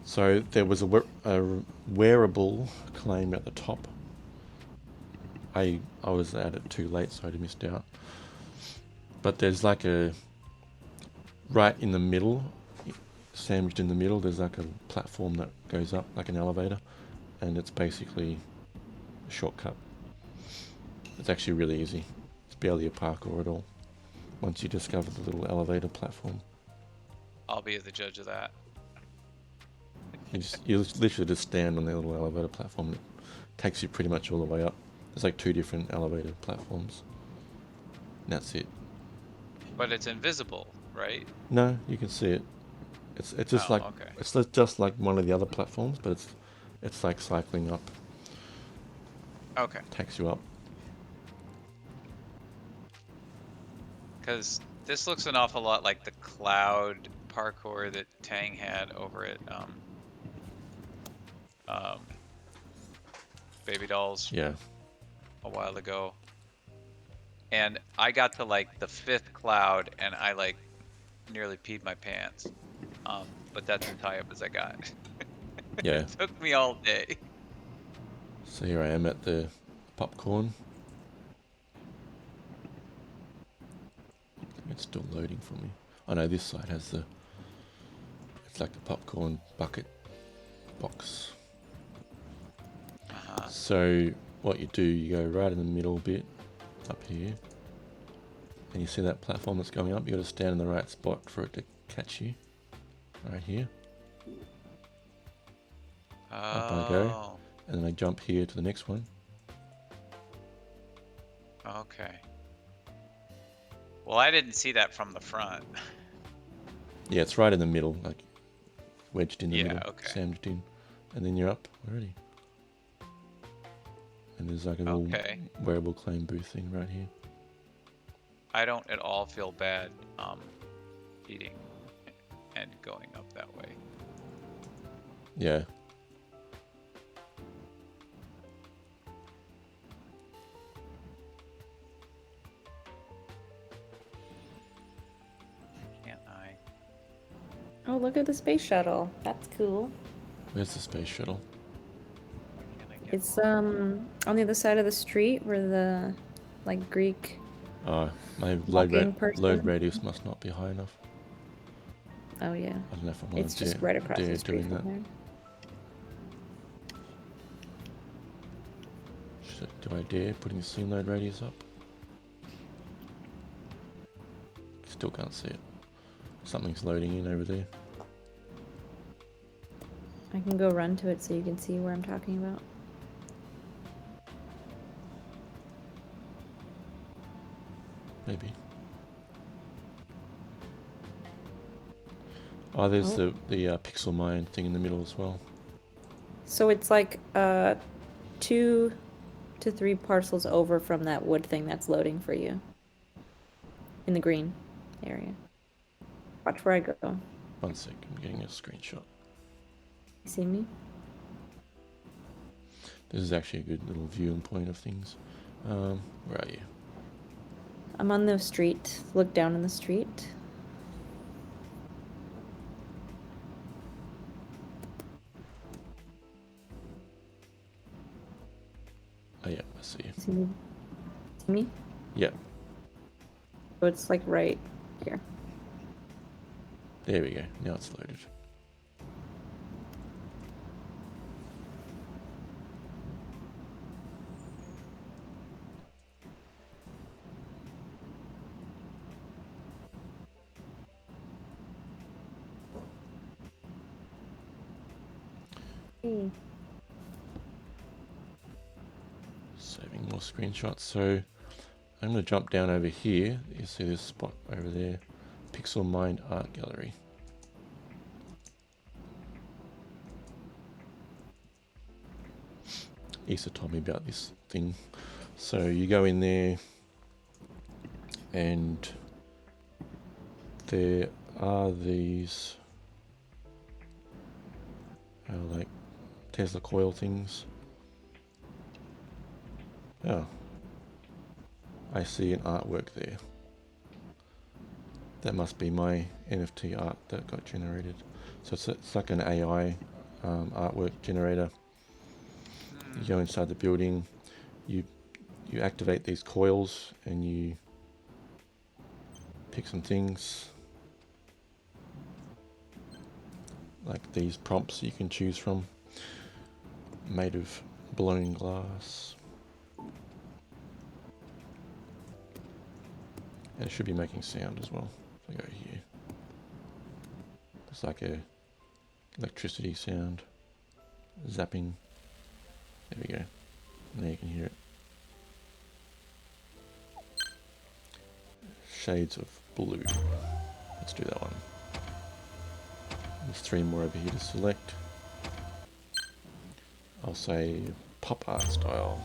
So there was a wearable claim at the top. I was at it too late, so I missed out. But there's like a right in the middle, sandwiched in the middle, there's like a platform that goes up like an elevator, and it's basically a shortcut. It's actually really easy. It's barely a parkour at all. Once you discover the little elevator platform, I'll be the judge of that. you literally just stand on the little elevator platform. It takes you pretty much all the way up. There's like 2 different elevator platforms. And that's it. But it's invisible, right? No, you can see it. It's just Oh, like okay. it's just like one of the other platforms, but it's like cycling up. Okay. Takes you up. Because this looks an awful lot like the cloud parkour that Tang had over at Baby Dolls Yeah. a while ago. And I got to like the 5th cloud and I like nearly peed my pants. But that's as high up as I got. Yeah. It took me all day. So here I am at the popcorn. It's still loading for me. Oh no, this side has it's like the popcorn bucket box. So what you do, you go right in the middle bit, up here, and you see that platform that's going up. You got to stand in the right spot for it to catch you. Right here. Up I go, and then I jump here to the next one. Okay. Well, I didn't see that from the front. Yeah, it's right in the middle, like wedged in the Yeah, middle, okay. sandwiched in, and then you're up already. And there's like a little wearable claim booth thing right here. I don't at all feel bad eating and going up that way. Yeah. look at the space shuttle. That's cool. Where's the space shuttle? Can I get It's more? on the other side of the street where the like Greek My walking load person. radius must not be high enough. Oh yeah. I don't know if I'm gonna It's just right across dare the street doing that. from there. Do I dare putting the scene load radius up? Still can't see it. Something's loading in over there. I can go run to it so you can see where I'm talking about. Maybe. Oh, there's Oh. the pixel mine thing in the middle as well. So it's like 2 to 3 parcels over from that wood thing that's loading for you. In the green area. Watch where I go. 1 sec, I'm getting a screenshot. You see me? This is actually a good little viewing point of things. Where are you? I'm on the street. Look down in the street. Oh yeah, I see you. See me? See me? Yeah, So it's like right here. there we go. Now it's loaded. Hey. Saving more screenshots. So I'm going to jump down over here. You see this spot over there. Pixel Mind Art Gallery. Issa told me about this thing. So you go in there and there are these like Tesla coil things. Oh, I see an artwork there. That must be my NFT art that got generated. So it's like an AI artwork generator. You go inside the building, you activate these coils and you pick some things like these prompts you can choose from, made of blown glass. And it should be making sound as well. If I go here, it's like a electricity sound, zapping. There we go. Now you can hear it. Shades of blue. Let's do that one. There's 3 more over here to select. I'll say pop art style.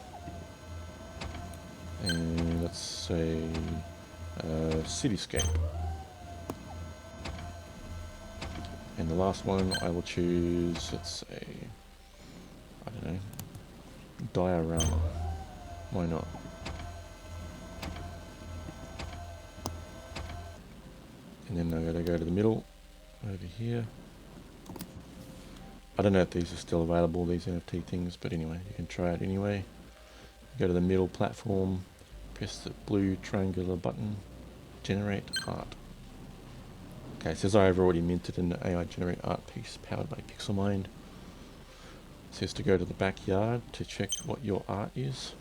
And let's say cityscape. And the last one I will choose, let's say, I don't know, diorama. Why not? And then I'm going to go to the middle over here. I don't know if these are still available, these NFT things, but anyway, you can try it anyway. Go to the middle platform, press the blue triangular button, generate art. Okay, it says I've already minted an AI generate art piece powered by PixelMind. It says to go to the backyard to check what your art is.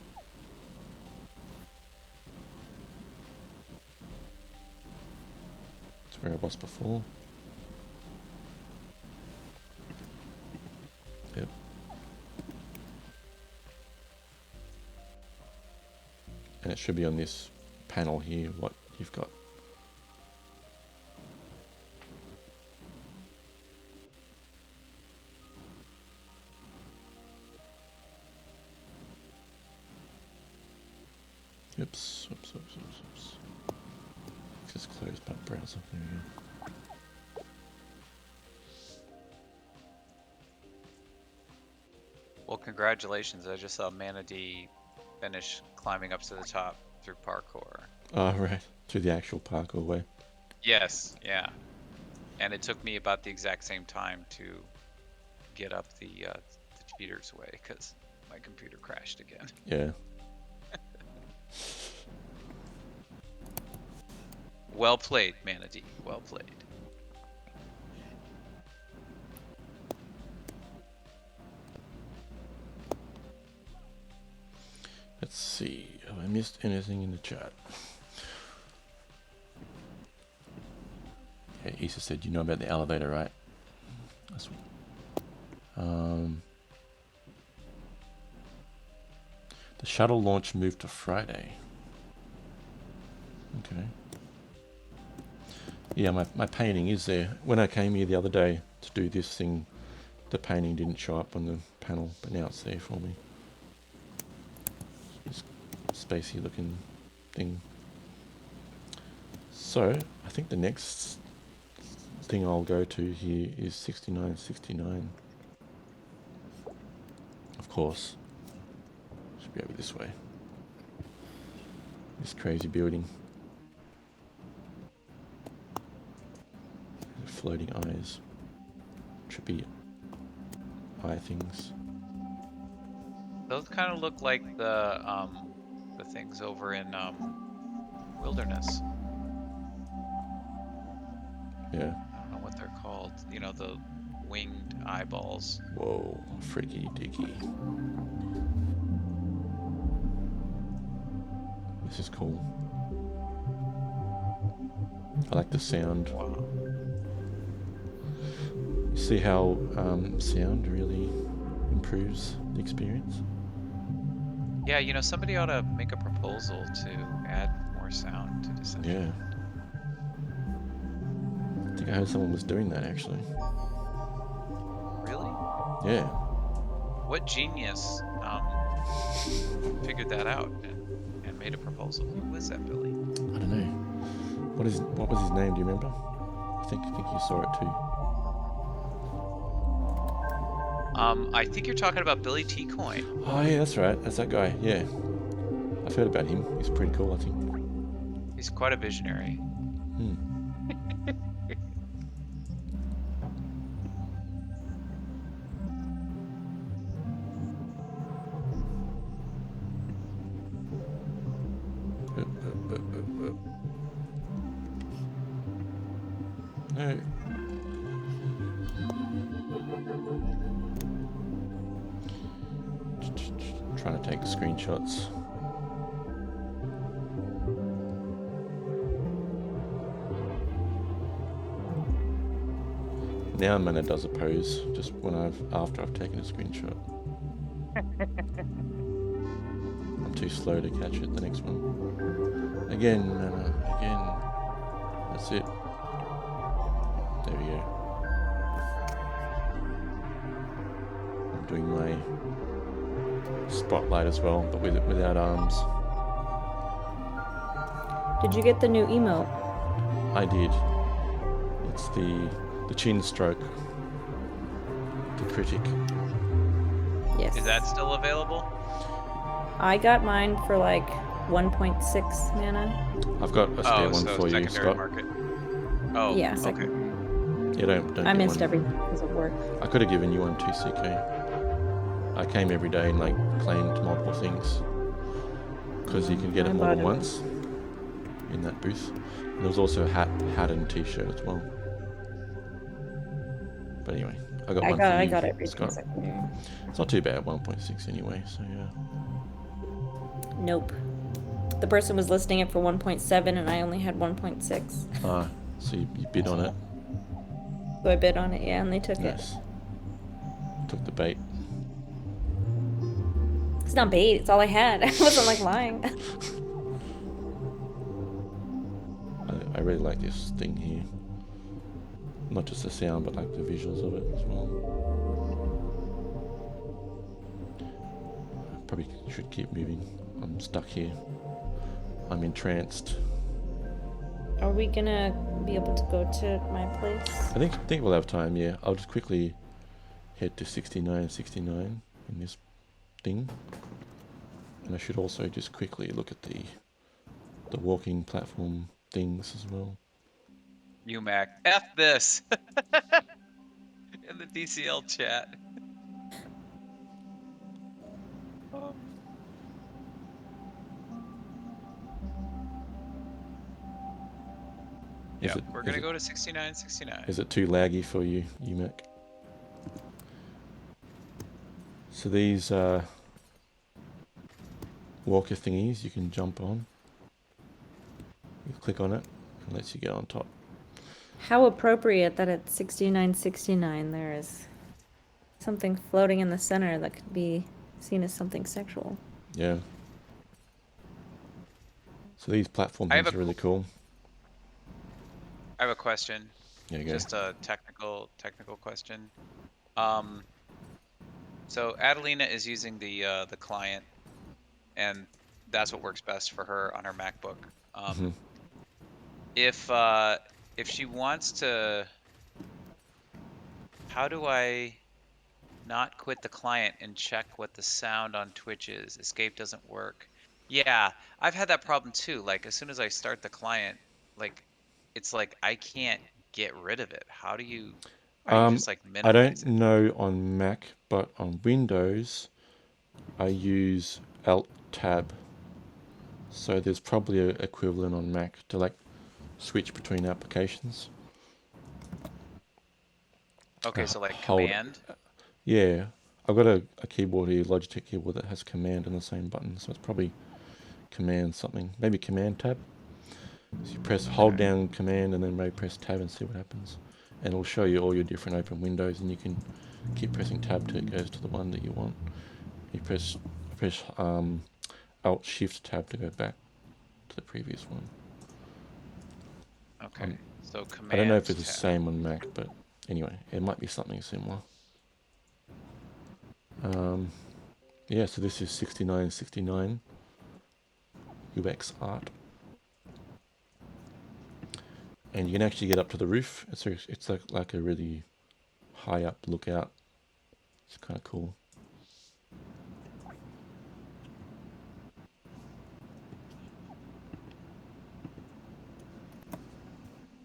That's where I was before. Yep. And it should be on this panel here what you've got. Oops. Just close my browser. There we go. Well, congratulations. I just saw Manatee finish climbing up to the top through parkour. Oh, right. Through the actual parkour way. Yes, yeah. And it took me about the exact same time to get up the cheater's way because my computer crashed again. Yeah. Well played, Manatee. Well played. Let's see. Have I missed anything in the chat? Yeah, Issa said you know about the elevator, right? That's the shuttle launch moved to Friday. Okay. Yeah, my painting is there. When I came here the other day to do this thing, the painting didn't show up on the panel, but now it's there for me. This spacey looking thing. So, I think the next thing I'll go to here is 6969. Of course. Should be over this way. This crazy building. Floating eyes. Trippy eye things. Those kind of look like the things over in Wilderness. Yeah. I don't know what they're called. You know, the winged eyeballs. Whoa, freaky dicky. This is cool. I like the sound. Wow. You see how sound really improves the experience? Yeah, you know, somebody ought to make a proposal to add more sound to Decentraland. Yeah. I think I heard someone was doing that actually. Really? Yeah. What genius figured that out and made a proposal? Who was that, Billy? I don't know. What was his name? Do you remember? I think you saw it too. I think you're talking about Billy T. Coin. Oh yeah, that's right. That's that guy. Yeah. I've heard about him. He's pretty cool, I think. He's quite a visionary. No. Trying to take screenshots. Now Mana does a pose just after I've taken a screenshot. I'm too slow to catch it. The next one. Again, Mana. Again. That's it. There we go. I'm doing my spotlight as well, but without arms. Did you get the new emote? I did. It's the chin stroke. The critic. Yes. Is that still available? I got mine for like 1.6 mana. I've got a spare one so for you, secondary Scott. market. Oh, Yeah, okay. second. Yeah, don't I get missed one. everything because of work. I could have given you one too, CK. I came every day and like claimed multiple things because you can get I it more bought than it. once in that booth. And there was also a hat and t-shirt as well. But anyway, I got one for you, I got everything Scott. secondary. It's not too bad, 1.6 anyway. So yeah. Nope. The person was listing it for 1.7 and I only had 1.6. Ah, so you bid on it. So I bid on it, yeah, and they took it. Nice. Took the bait. It's not bait, it's all I had. I wasn't like lying. I really like this thing here. Not just the sound, but like the visuals of it as well. Probably should keep moving. I'm stuck here. I'm entranced. Are we gonna be able to go to my place? I think we'll have time, yeah. I'll just quickly head to 6969 in this thing. And I should also just quickly look at the walking platform things as well. UMAC. F this in the DCL chat. Oh. Is Yeah, it we're is gonna it go to 69.69. is it too laggy for you, UMAC? So these walker thingies you can jump on. You click on it, and lets you get on top. How appropriate that at 69.69 there is something floating in the center that could be seen as something sexual. Yeah. So these platform I have things a are really cool. I have a question. There you go. Just a technical question. So Adelina is using the client, and that's what works best for her on her MacBook. Mhm. If she wants to, how do I not quit the client and check what the sound on Twitch is? Escape doesn't work. Yeah, I've had that problem too. Like as soon as I start the client, like it's like I can't get rid of it. How do you just like I minimize don't it? know on Mac, but on Windows, I use Alt Tab. So there's probably an equivalent on Mac to like switch between applications. Okay, so like Hold. command. Yeah, I've got a keyboard here, Logitech keyboard that has command in the same button, so it's probably command something. Maybe command tab. So you press hold down command and then maybe press tab and see what happens. And it'll show you all your different open windows, and you can keep pressing tab till it goes to the one that you want. You press Alt Shift Tab to go back to the previous one. Okay, so command I don't know if it's the tab. same on Mac, but anyway, it might be something similar. Yeah, so this is 6969 UX art. And you can actually get up to the roof. It's like a really high up lookout. It's kind of cool.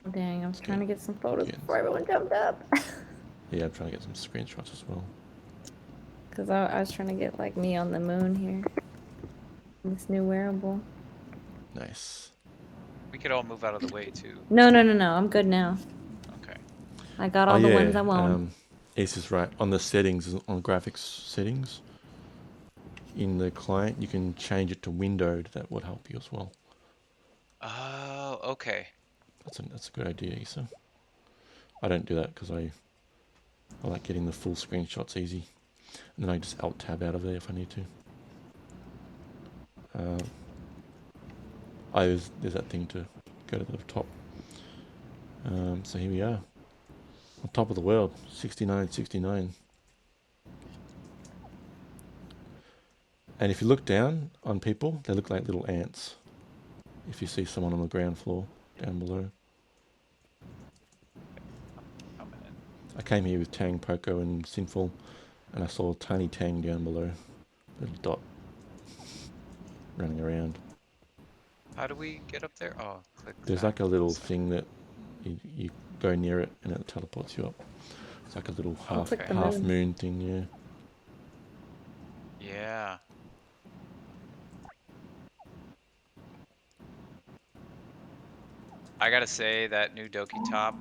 Oh, dang, I was trying to get some photos Yeah. before everyone jumped up. Yeah, I'm trying to get some screenshots as well. Because I was trying to get like me on the moon here. This new wearable. Nice. We could all move out of the way too. No, I'm good now. Okay. I got Oh all the yeah, ones I want. Ace is right. On the settings, on graphics settings, in the client, you can change it to windowed. That would help you as well. Oh, okay. That's a good idea, Isa. I don't do that because I like getting the full screenshots easy, and then I just Alt Tab out of there if I need to. There's that thing to go to the top. So here we are, on top of the world, 6969. And if you look down on people, they look like little ants. If you see someone on the ground floor down below. Coming in. I came here with Tang, Poco, and Sinful, and I saw a tiny Tang down below, little dot running around. How do we get up there? Oh, click There's that. like a little thing that you go near it and it teleports you up. It's like a little half moon thing, yeah. Yeah. I gotta say that new Doki top.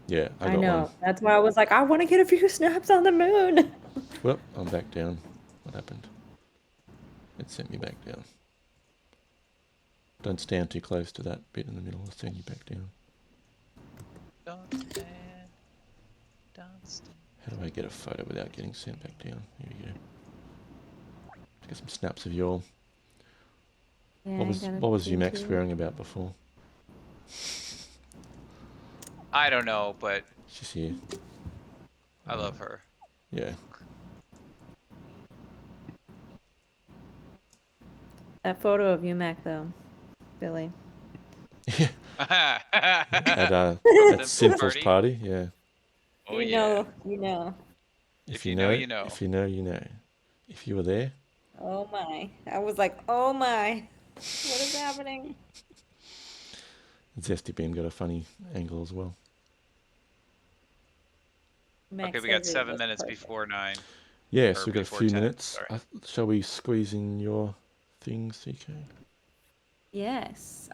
Yeah, I I got know. one. That's why I was like, I want to get a few snaps on the moon. Well, I'm back down. What happened? It sent me back down. Don't stand too close to that bit in the middle. I'll send you back down. Don't stand. Don't stand. How do I get a photo without getting sent back down? Here we go. Let's get some snaps of you all. Yeah, What was UMAX swearing about before? I don't know, but She's here. I love her. Yeah. That photo of UMAC though, Billy. At Sinful's party, yeah. Oh you yeah. know. If you know, you know. If you know, you know. If you were there. Oh my. I was like, oh my. What is happening? Zesty Beam got a funny angle as well. Max Okay, we got says it 7 was minutes perfect. before 9. Yes, Or we've got a before few 10, minutes. sorry. Shall we squeeze in your thing, CK? Yes.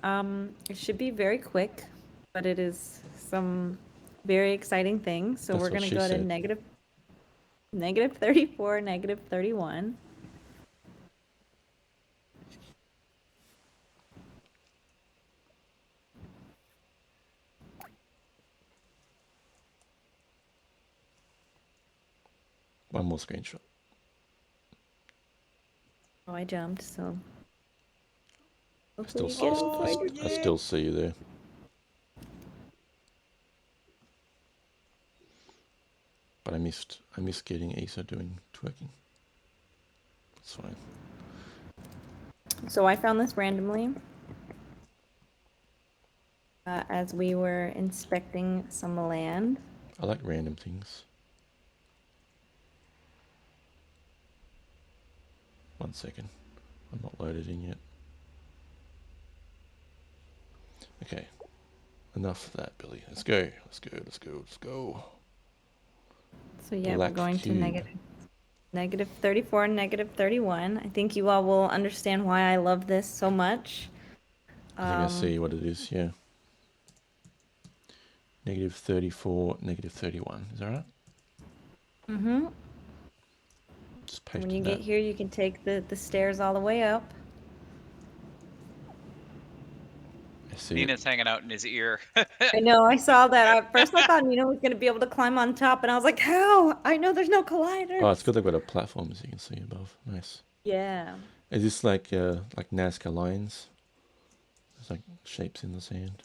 It should be very quick, but it is some very exciting things. So That's we're what gonna she go to said. negative 34, negative 31. One more screenshot. Oh, I jumped, so I hopefully still, you get it before I do. I still see you there. But I missed getting Issa doing twerking. That's fine. So I found this randomly as we were inspecting some land. I like random things. One second. I'm not loaded in yet. Okay. Enough of that, Billy. Let's go. Let's go. Let's go. Let's go. So yeah, Black we're going cube. to negative 34, negative 31. I think you all will understand why I love this so much. I think I see what it is, yeah. Negative 34, negative 31. Is that right? Mm-hmm. Just paste When you that. get here, you can take the stairs all the way up. I see it. Nina's hanging out in his ear. I know, I saw that. At first, I thought Nina was going to be able to climb on top, and I was like, how? I know there's no colliders. Oh, it's good they've got a platform, as you can see above. Nice. Yeah. Is this like Nazca lines? There's like shapes in the sand.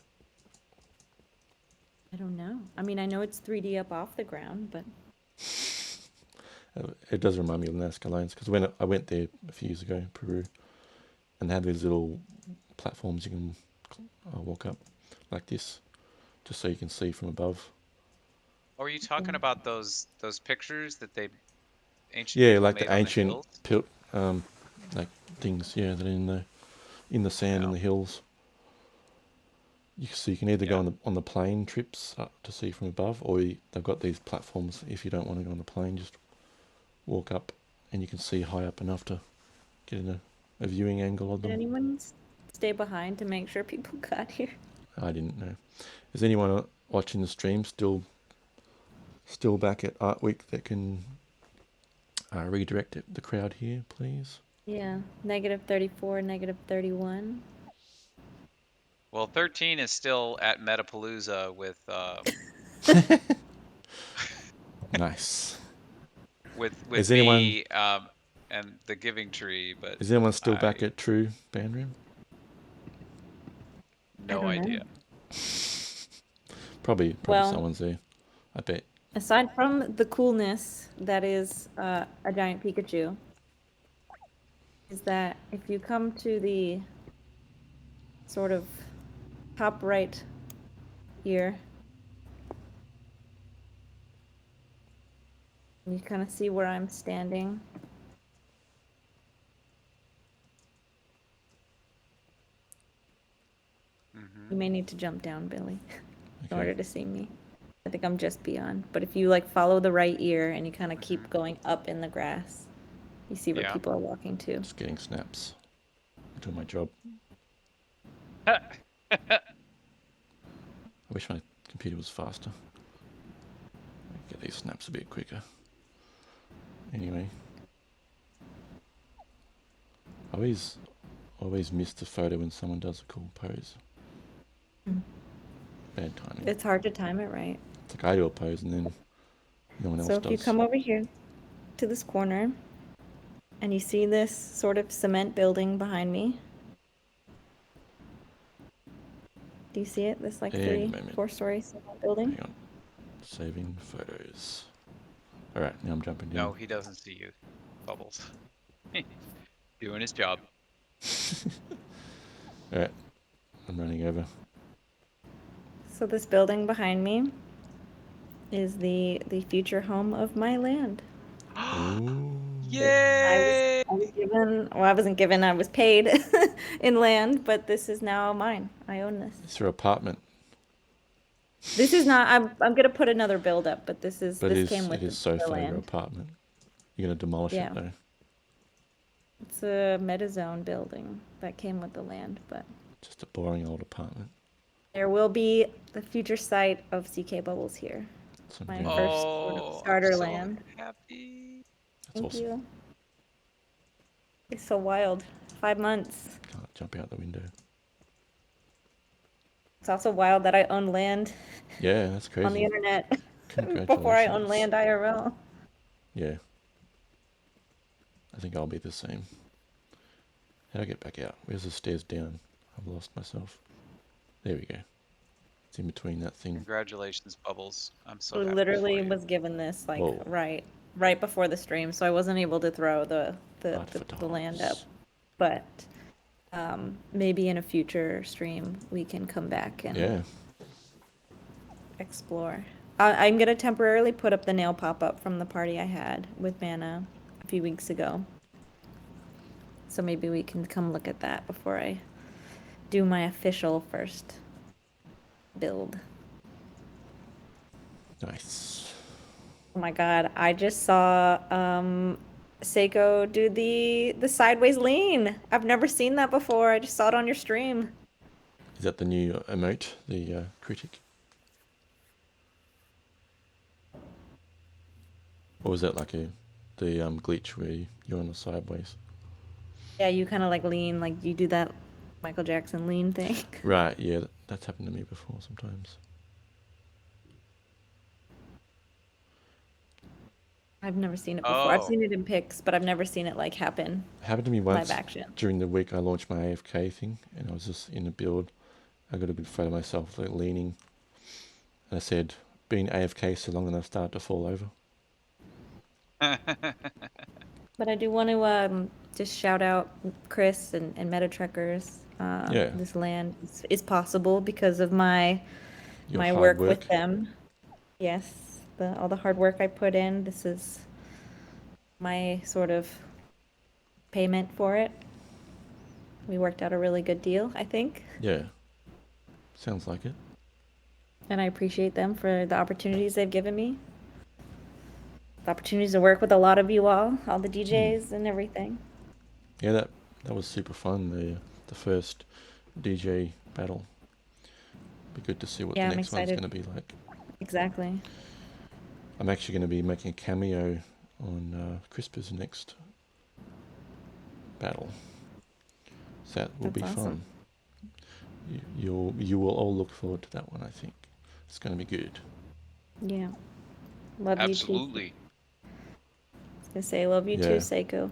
I don't know. I mean, I know it's 3D up off the ground, but It does remind me of Nazca lines, because when I went there a few years ago in Peru, and they have these little platforms you can walk up like this, just so you can see from above. Or are you talking about those pictures that ancient Yeah, people like made the on ancient the hills? like things, yeah, that are in the sand in Yeah. the hills. So you can either go Yeah. on the plane trips up to see from above, or they've got these platforms. If you don't want to go on the plane, just walk up, and you can see high up enough to get a viewing angle of did them. anyone stay behind to make sure people got here? I didn't know. Is anyone watching the stream still back at Art Week that can redirect the crowd here, please? Yeah, negative 34, negative 31. Well, 13 is still at Metapalooza with Nice. with Is me and the Giving Tree, but Is anyone still back at True Bandroom? I no don't idea. know. Probably Well, someone's there. I bet. aside from the coolness that is a giant Pikachu, is that if you come to the sort of top right here, you kind of see where I'm standing. You may need to jump down, Billy, in order to see me. I think I'm just beyond. But if you like follow the right ear and you kind of keep going up in the grass, you see where Yeah. people are walking to. Just getting snaps. I'm doing my job. I I wish my computer was faster. I'd get these snaps a bit quicker. Anyway. I always miss the photo when someone does a cool pose. Bad timing. It's hard to time it right. It's like I do a pose and then no one else So does. if you come over here to this corner and you see this sort of cement building behind me. Do you see it? This like 4-story cement building? Hang on. Saving photos. Alright, now I'm jumping down. No, he doesn't see you. Bubbles. Doing his job. Alright. I'm running over. So this building behind me is the future home of my land. Ooh. Yay! I was given given, well, I wasn't given, I was paid in land, but this is now mine. I own this. It's your apartment, This is not, I'm gonna put another build up, but but this came it with is so the far your land. apartment. You're gonna demolish it Yeah. though. It's a MetaZone building that came with the land, but Just a boring old apartment. there will be the future site of CK Bubbles here. Some My very- first sort of Oh, starter I'm so land. happy. That's Thank awesome. you. It's so wild. 5 months. Can't jump out the window. It's also wild that I own land Yeah, that's crazy. on the internet Congratulations. before I own land IRL. Yeah. I think I'll be the same. How do I get back out? Where's the stairs down? I've lost myself. There we go. It's in between that thing. Congratulations, Bubbles. I'm so I happy literally for you. was given this like Whoa. right before the stream, so I wasn't able to throw the Blood for the land up. dollars. But maybe in a future stream we can come back and Yeah. explore. I'm gonna temporarily put up the nail pop-up from the party I had with Mana a few weeks ago. So maybe we can come look at that before I do my official first build. Nice. Oh my god, I just saw Seiko do the sideways lean. I've never seen that before. I just saw it on your stream. Is that the new emote, the critic? Or was that like the glitch where you're on the sideways? Yeah, you kind of like lean, like you do that Michael Jackson lean thing. Right, yeah, that's happened to me before sometimes. I've never seen it before. I've Oh. seen it in pics, but I've never seen it like happen It happened to me live once action. during the week I launched my AFK thing, and I was just in the build. I got a good photo of myself like leaning, and I said, "Been AFK so long, and I've started to fall over." But I do want to just shout out Chris and Metatrekkers. Yeah. This land is possible because of my Your my hard work with them. Yes, all the hard work I put in. This is my sort of payment for it. We worked out a really good deal, I think, Yeah. Sounds like it. and I appreciate them for the opportunities they've given me. The opportunities to work with a lot of you all the DJs and everything. Yeah, that was super fun. The first DJ battle. Be good to see what Yeah, the I'm next one's excited. going to be like. Exactly. I'm actually going to be making a cameo on Crisper's next battle. So that will That's be awesome. fun. You will all look forward to that one, I think. It's going to be good. Yeah. Love you too. Absolutely. I was gonna say love you too, Yeah. Seiko.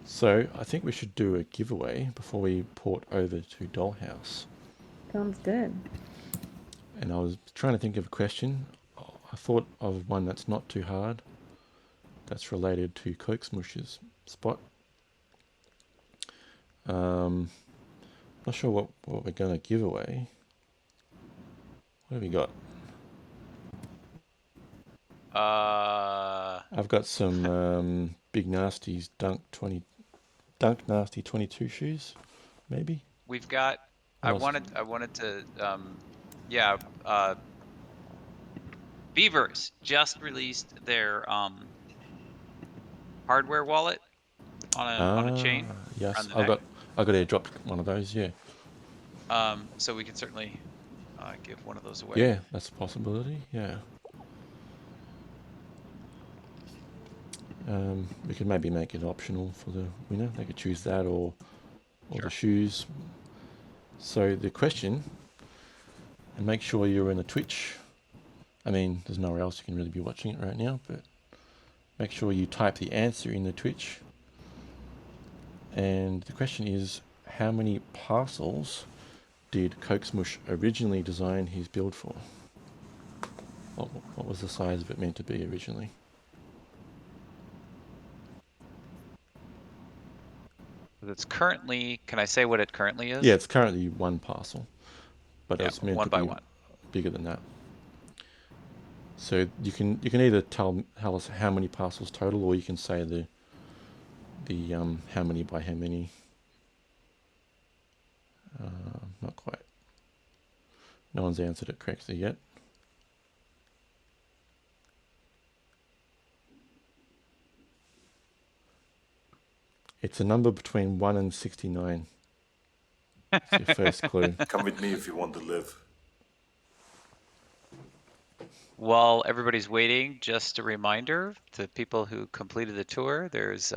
So I think we should do a giveaway before we port over to Dollhouse. Sounds good. And I was trying to think of a question. I thought of one that's not too hard. That's related to Coke Smush's spot. Not sure what we're going to give away. What have we got? I've got some Big Nasty's Dunk Nasty 22 shoes, maybe. We've got. What else? I wanted to. Yeah. Beavers just released their hardware wallet on a chain. Yes, around the I neck. got airdropped one of those. Yeah. So we can certainly give one of those away. Yeah, that's a possibility. Yeah. We could maybe make it optional for the winner. They could choose that or Sure. the shoes. So the question, and make sure you're in the Twitch. I mean, there's nowhere else you can really be watching it right now, but make sure you type the answer in the Twitch. And the question is, how many parcels did Coke Smush originally design his build for? What was the size of it meant to be originally? It's currently. Can I say what it currently is? Yeah, it's currently one parcel, but Yeah, it's meant one to by be one. bigger than that. So you can either tell us how many parcels total, or you can say the how many by how many. Not quite. No one's answered it correctly yet. It's a number between 1 and 69. It's your first clue. Come with me if you want to live. While everybody's waiting, just a reminder to people who completed the tour, there's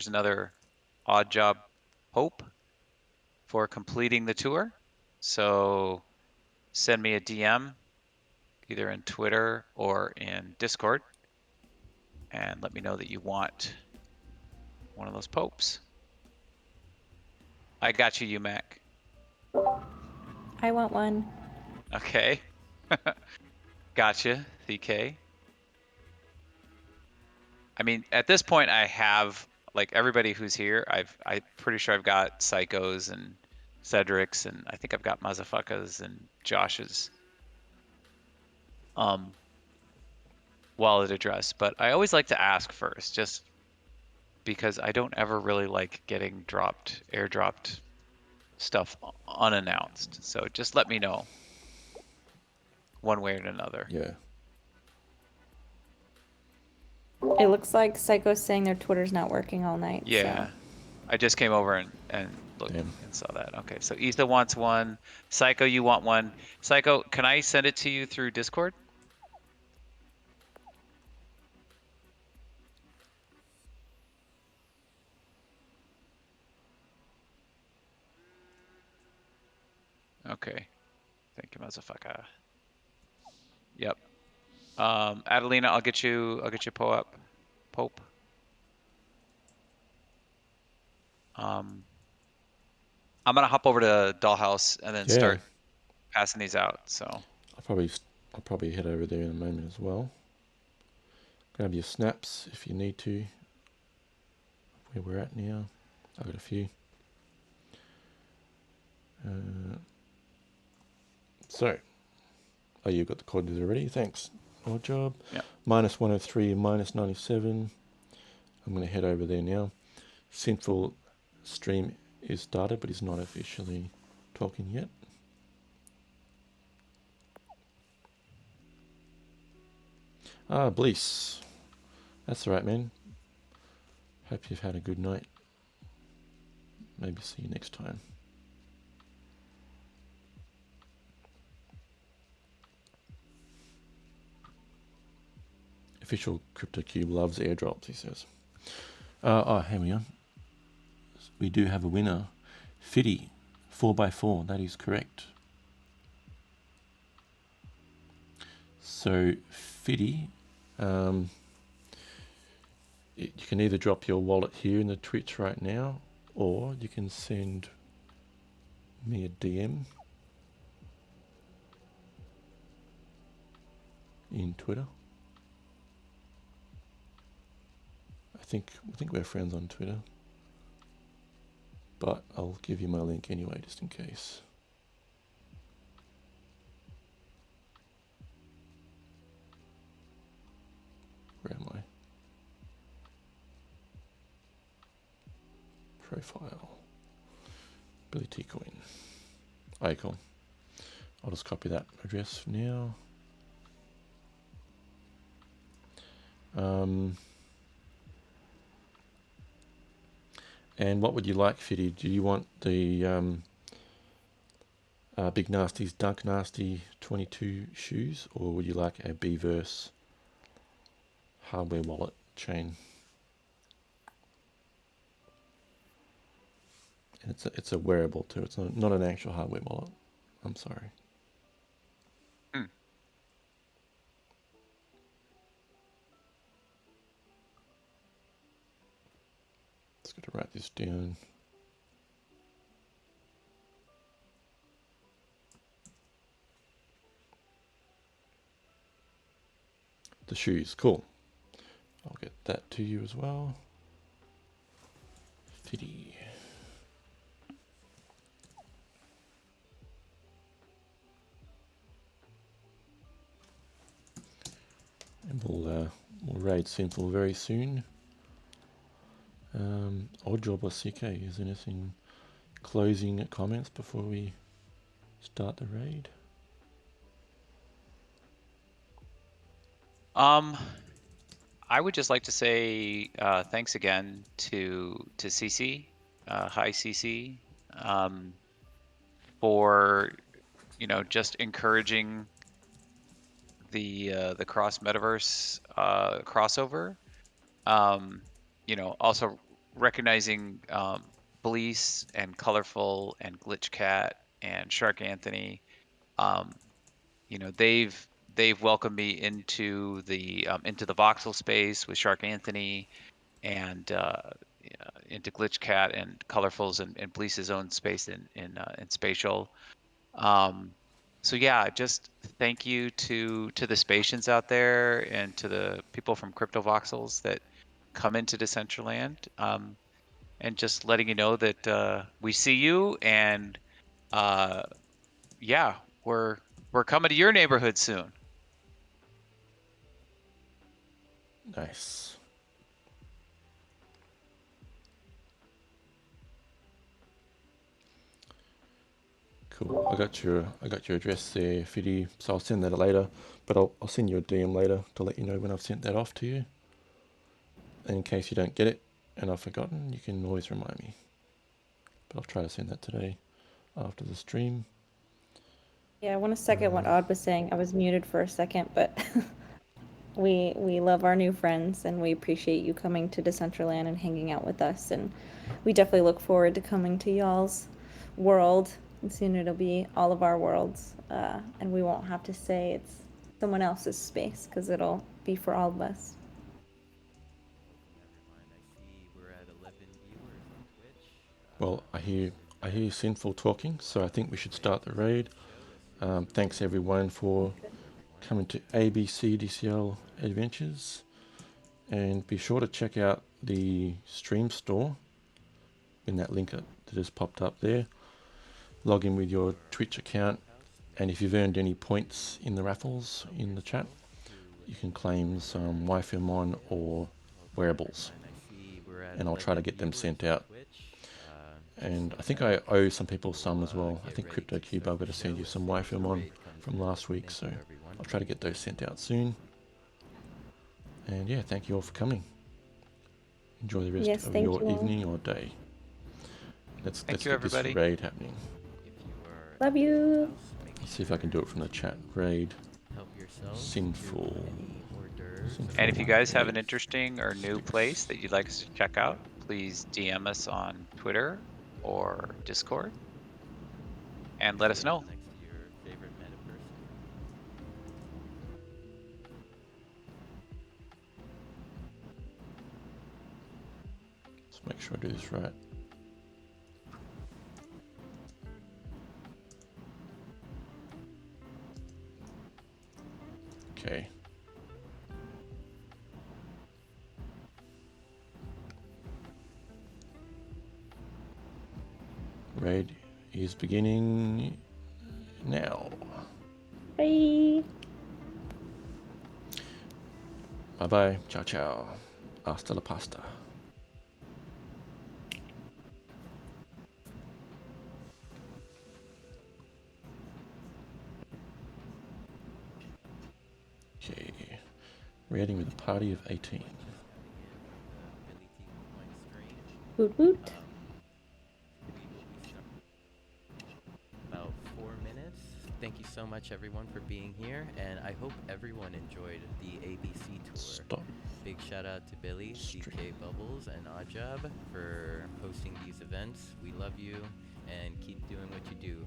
another odd job Pope for completing the tour. So send me a DM either in Twitter or in Discord and let me know that you want one of those Popes. I got you, UMac. I want one. Okay. Gotcha, CK. I mean, at this point, I have like everybody who's here. I'm pretty sure I've got Psychos and Cedric's, and I think I've got Mazafakas and Josh's wallet address. But I always like to ask first, just because I don't ever really like getting airdropped stuff unannounced. So just let me know one way or another. Yeah. It looks like Psycho's saying their Twitter's not working all night. Yeah. So. I just came over and looked Damn. and saw that. Okay, so Etha wants one. Psycho, you want one. Psycho, can I send it to you through Discord? Okay. Thank you, motherfucker. Yep. Adelina, I'll get you Pope. I'm gonna hop over to Dollhouse and then Yeah. start passing these out. So I'll probably head over there in a moment as well. Grab your snaps if you need to. Where we're at now. I've got a few. Oh, you've got the coordinates already. Thanks. Odd job. yeah. Minus 103, minus 97. I'm going to head over there now. Central stream is started, but is not officially talking yet. Ah, Blease. That's all right, man. Hope you've had a good night. Maybe see you next time. Official CryptoCube loves airdrops, he says. Here we are. We do have a winner. Fiddy, 4x4, that is correct. So, Fiddy, you can either drop your wallet here in the Twitch right now, or you can send me a DM in Twitter. I think we're friends on Twitter, but I'll give you my link anyway, just in case. Where am I? Profile. Billy T Coin. Icon. I'll just copy that address for now. And what would you like, Fiddy? Do you want the Big Nasty's Dunk Nasty 22 shoes, or would you like a Bverse hardware wallet chain? And it's a wearable too. It's not an actual hardware wallet. I'm sorry. Just got to write this down. The shoes, cool. I'll get that to you as well. Fiddy. And we'll raid Sinful very soon. Odd job or CK, is there anything closing comments before we start the raid? I would just like to say thanks again to Cece, hi Cece, for just encouraging the cross metaverse crossover. Also recognizing Blease and Colorful and Glitch Cat and Shark Anthony. They've welcomed me into the voxel space with Shark Anthony and into Glitch Cat and Colorful's and Blease's own space in Spatial. So yeah, just thank you to the Spatians out there and to the people from Crypto Voxels that come into Decentraland, and just letting you know that we see you, and yeah, we're coming to your neighborhood soon. Nice. Cool. I got your address there, Fiddy. So I'll send that later. But I'll send you a DM later to let you know when I've sent that off to you. And in case you don't get it and I've forgotten, you can always remind me. But I'll try to send that today after the stream. Yeah, I want to second what Odd was saying. I was muted for a second, but we love our new friends and we appreciate you coming to Decentraland and hanging out with us. And we definitely look forward to coming to y'all's world. And soon it'll be all of our worlds. And we won't have to say it's someone else's space because it'll be for all of us. Well, I hear Sinful talking, so I think we should start the raid. Thanks everyone for coming to ABC DCL Adventures, and be sure to check out the stream store in that link that has popped up there. Log in with your Twitch account, and if you've earned any points in the raffles in the chat, you can claim some Wi-Fi Mon or wearables, and I'll try to get them sent out. And I think I owe some people some as well. I think CryptoCube, I've got to send you some Wi-Fi Mon from last week, so I'll try to get those sent out soon. And yeah, thank you all for coming. Enjoy the rest of your evening or day. Let's get this raid happening. Love you. Let's see if I can do it from the chat. Raid. Sinful. And if you guys have an interesting or new place that you'd like us to check out, please DM us on Twitter or Discord and let us know. Let's make sure I do this right. Okay. Raid is beginning now. Bye. Bye-bye. Ciao, ciao. Hasta la pasta. Okay. Raiding with a party of 18. Woot woot. About 4 minutes. Thank you so much, everyone, for being here, and I hope everyone enjoyed the ABC tour. Stop. Big shout out to Billy, CK Bubbles, and Oddjob for hosting these events. We love you, and keep doing what you do.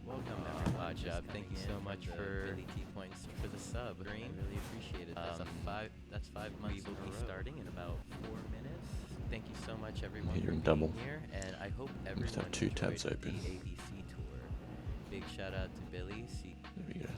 Welcome, Oddjob. Thank you so much for Billy T points for the sub. I really appreciate it. That's 5 months. We will be starting in about 4 minutes. Thank you so much, everyone, for being here, and I hope everyone have two tabs enjoyed open. the ABC tour. Big shout out to Billy. There we go.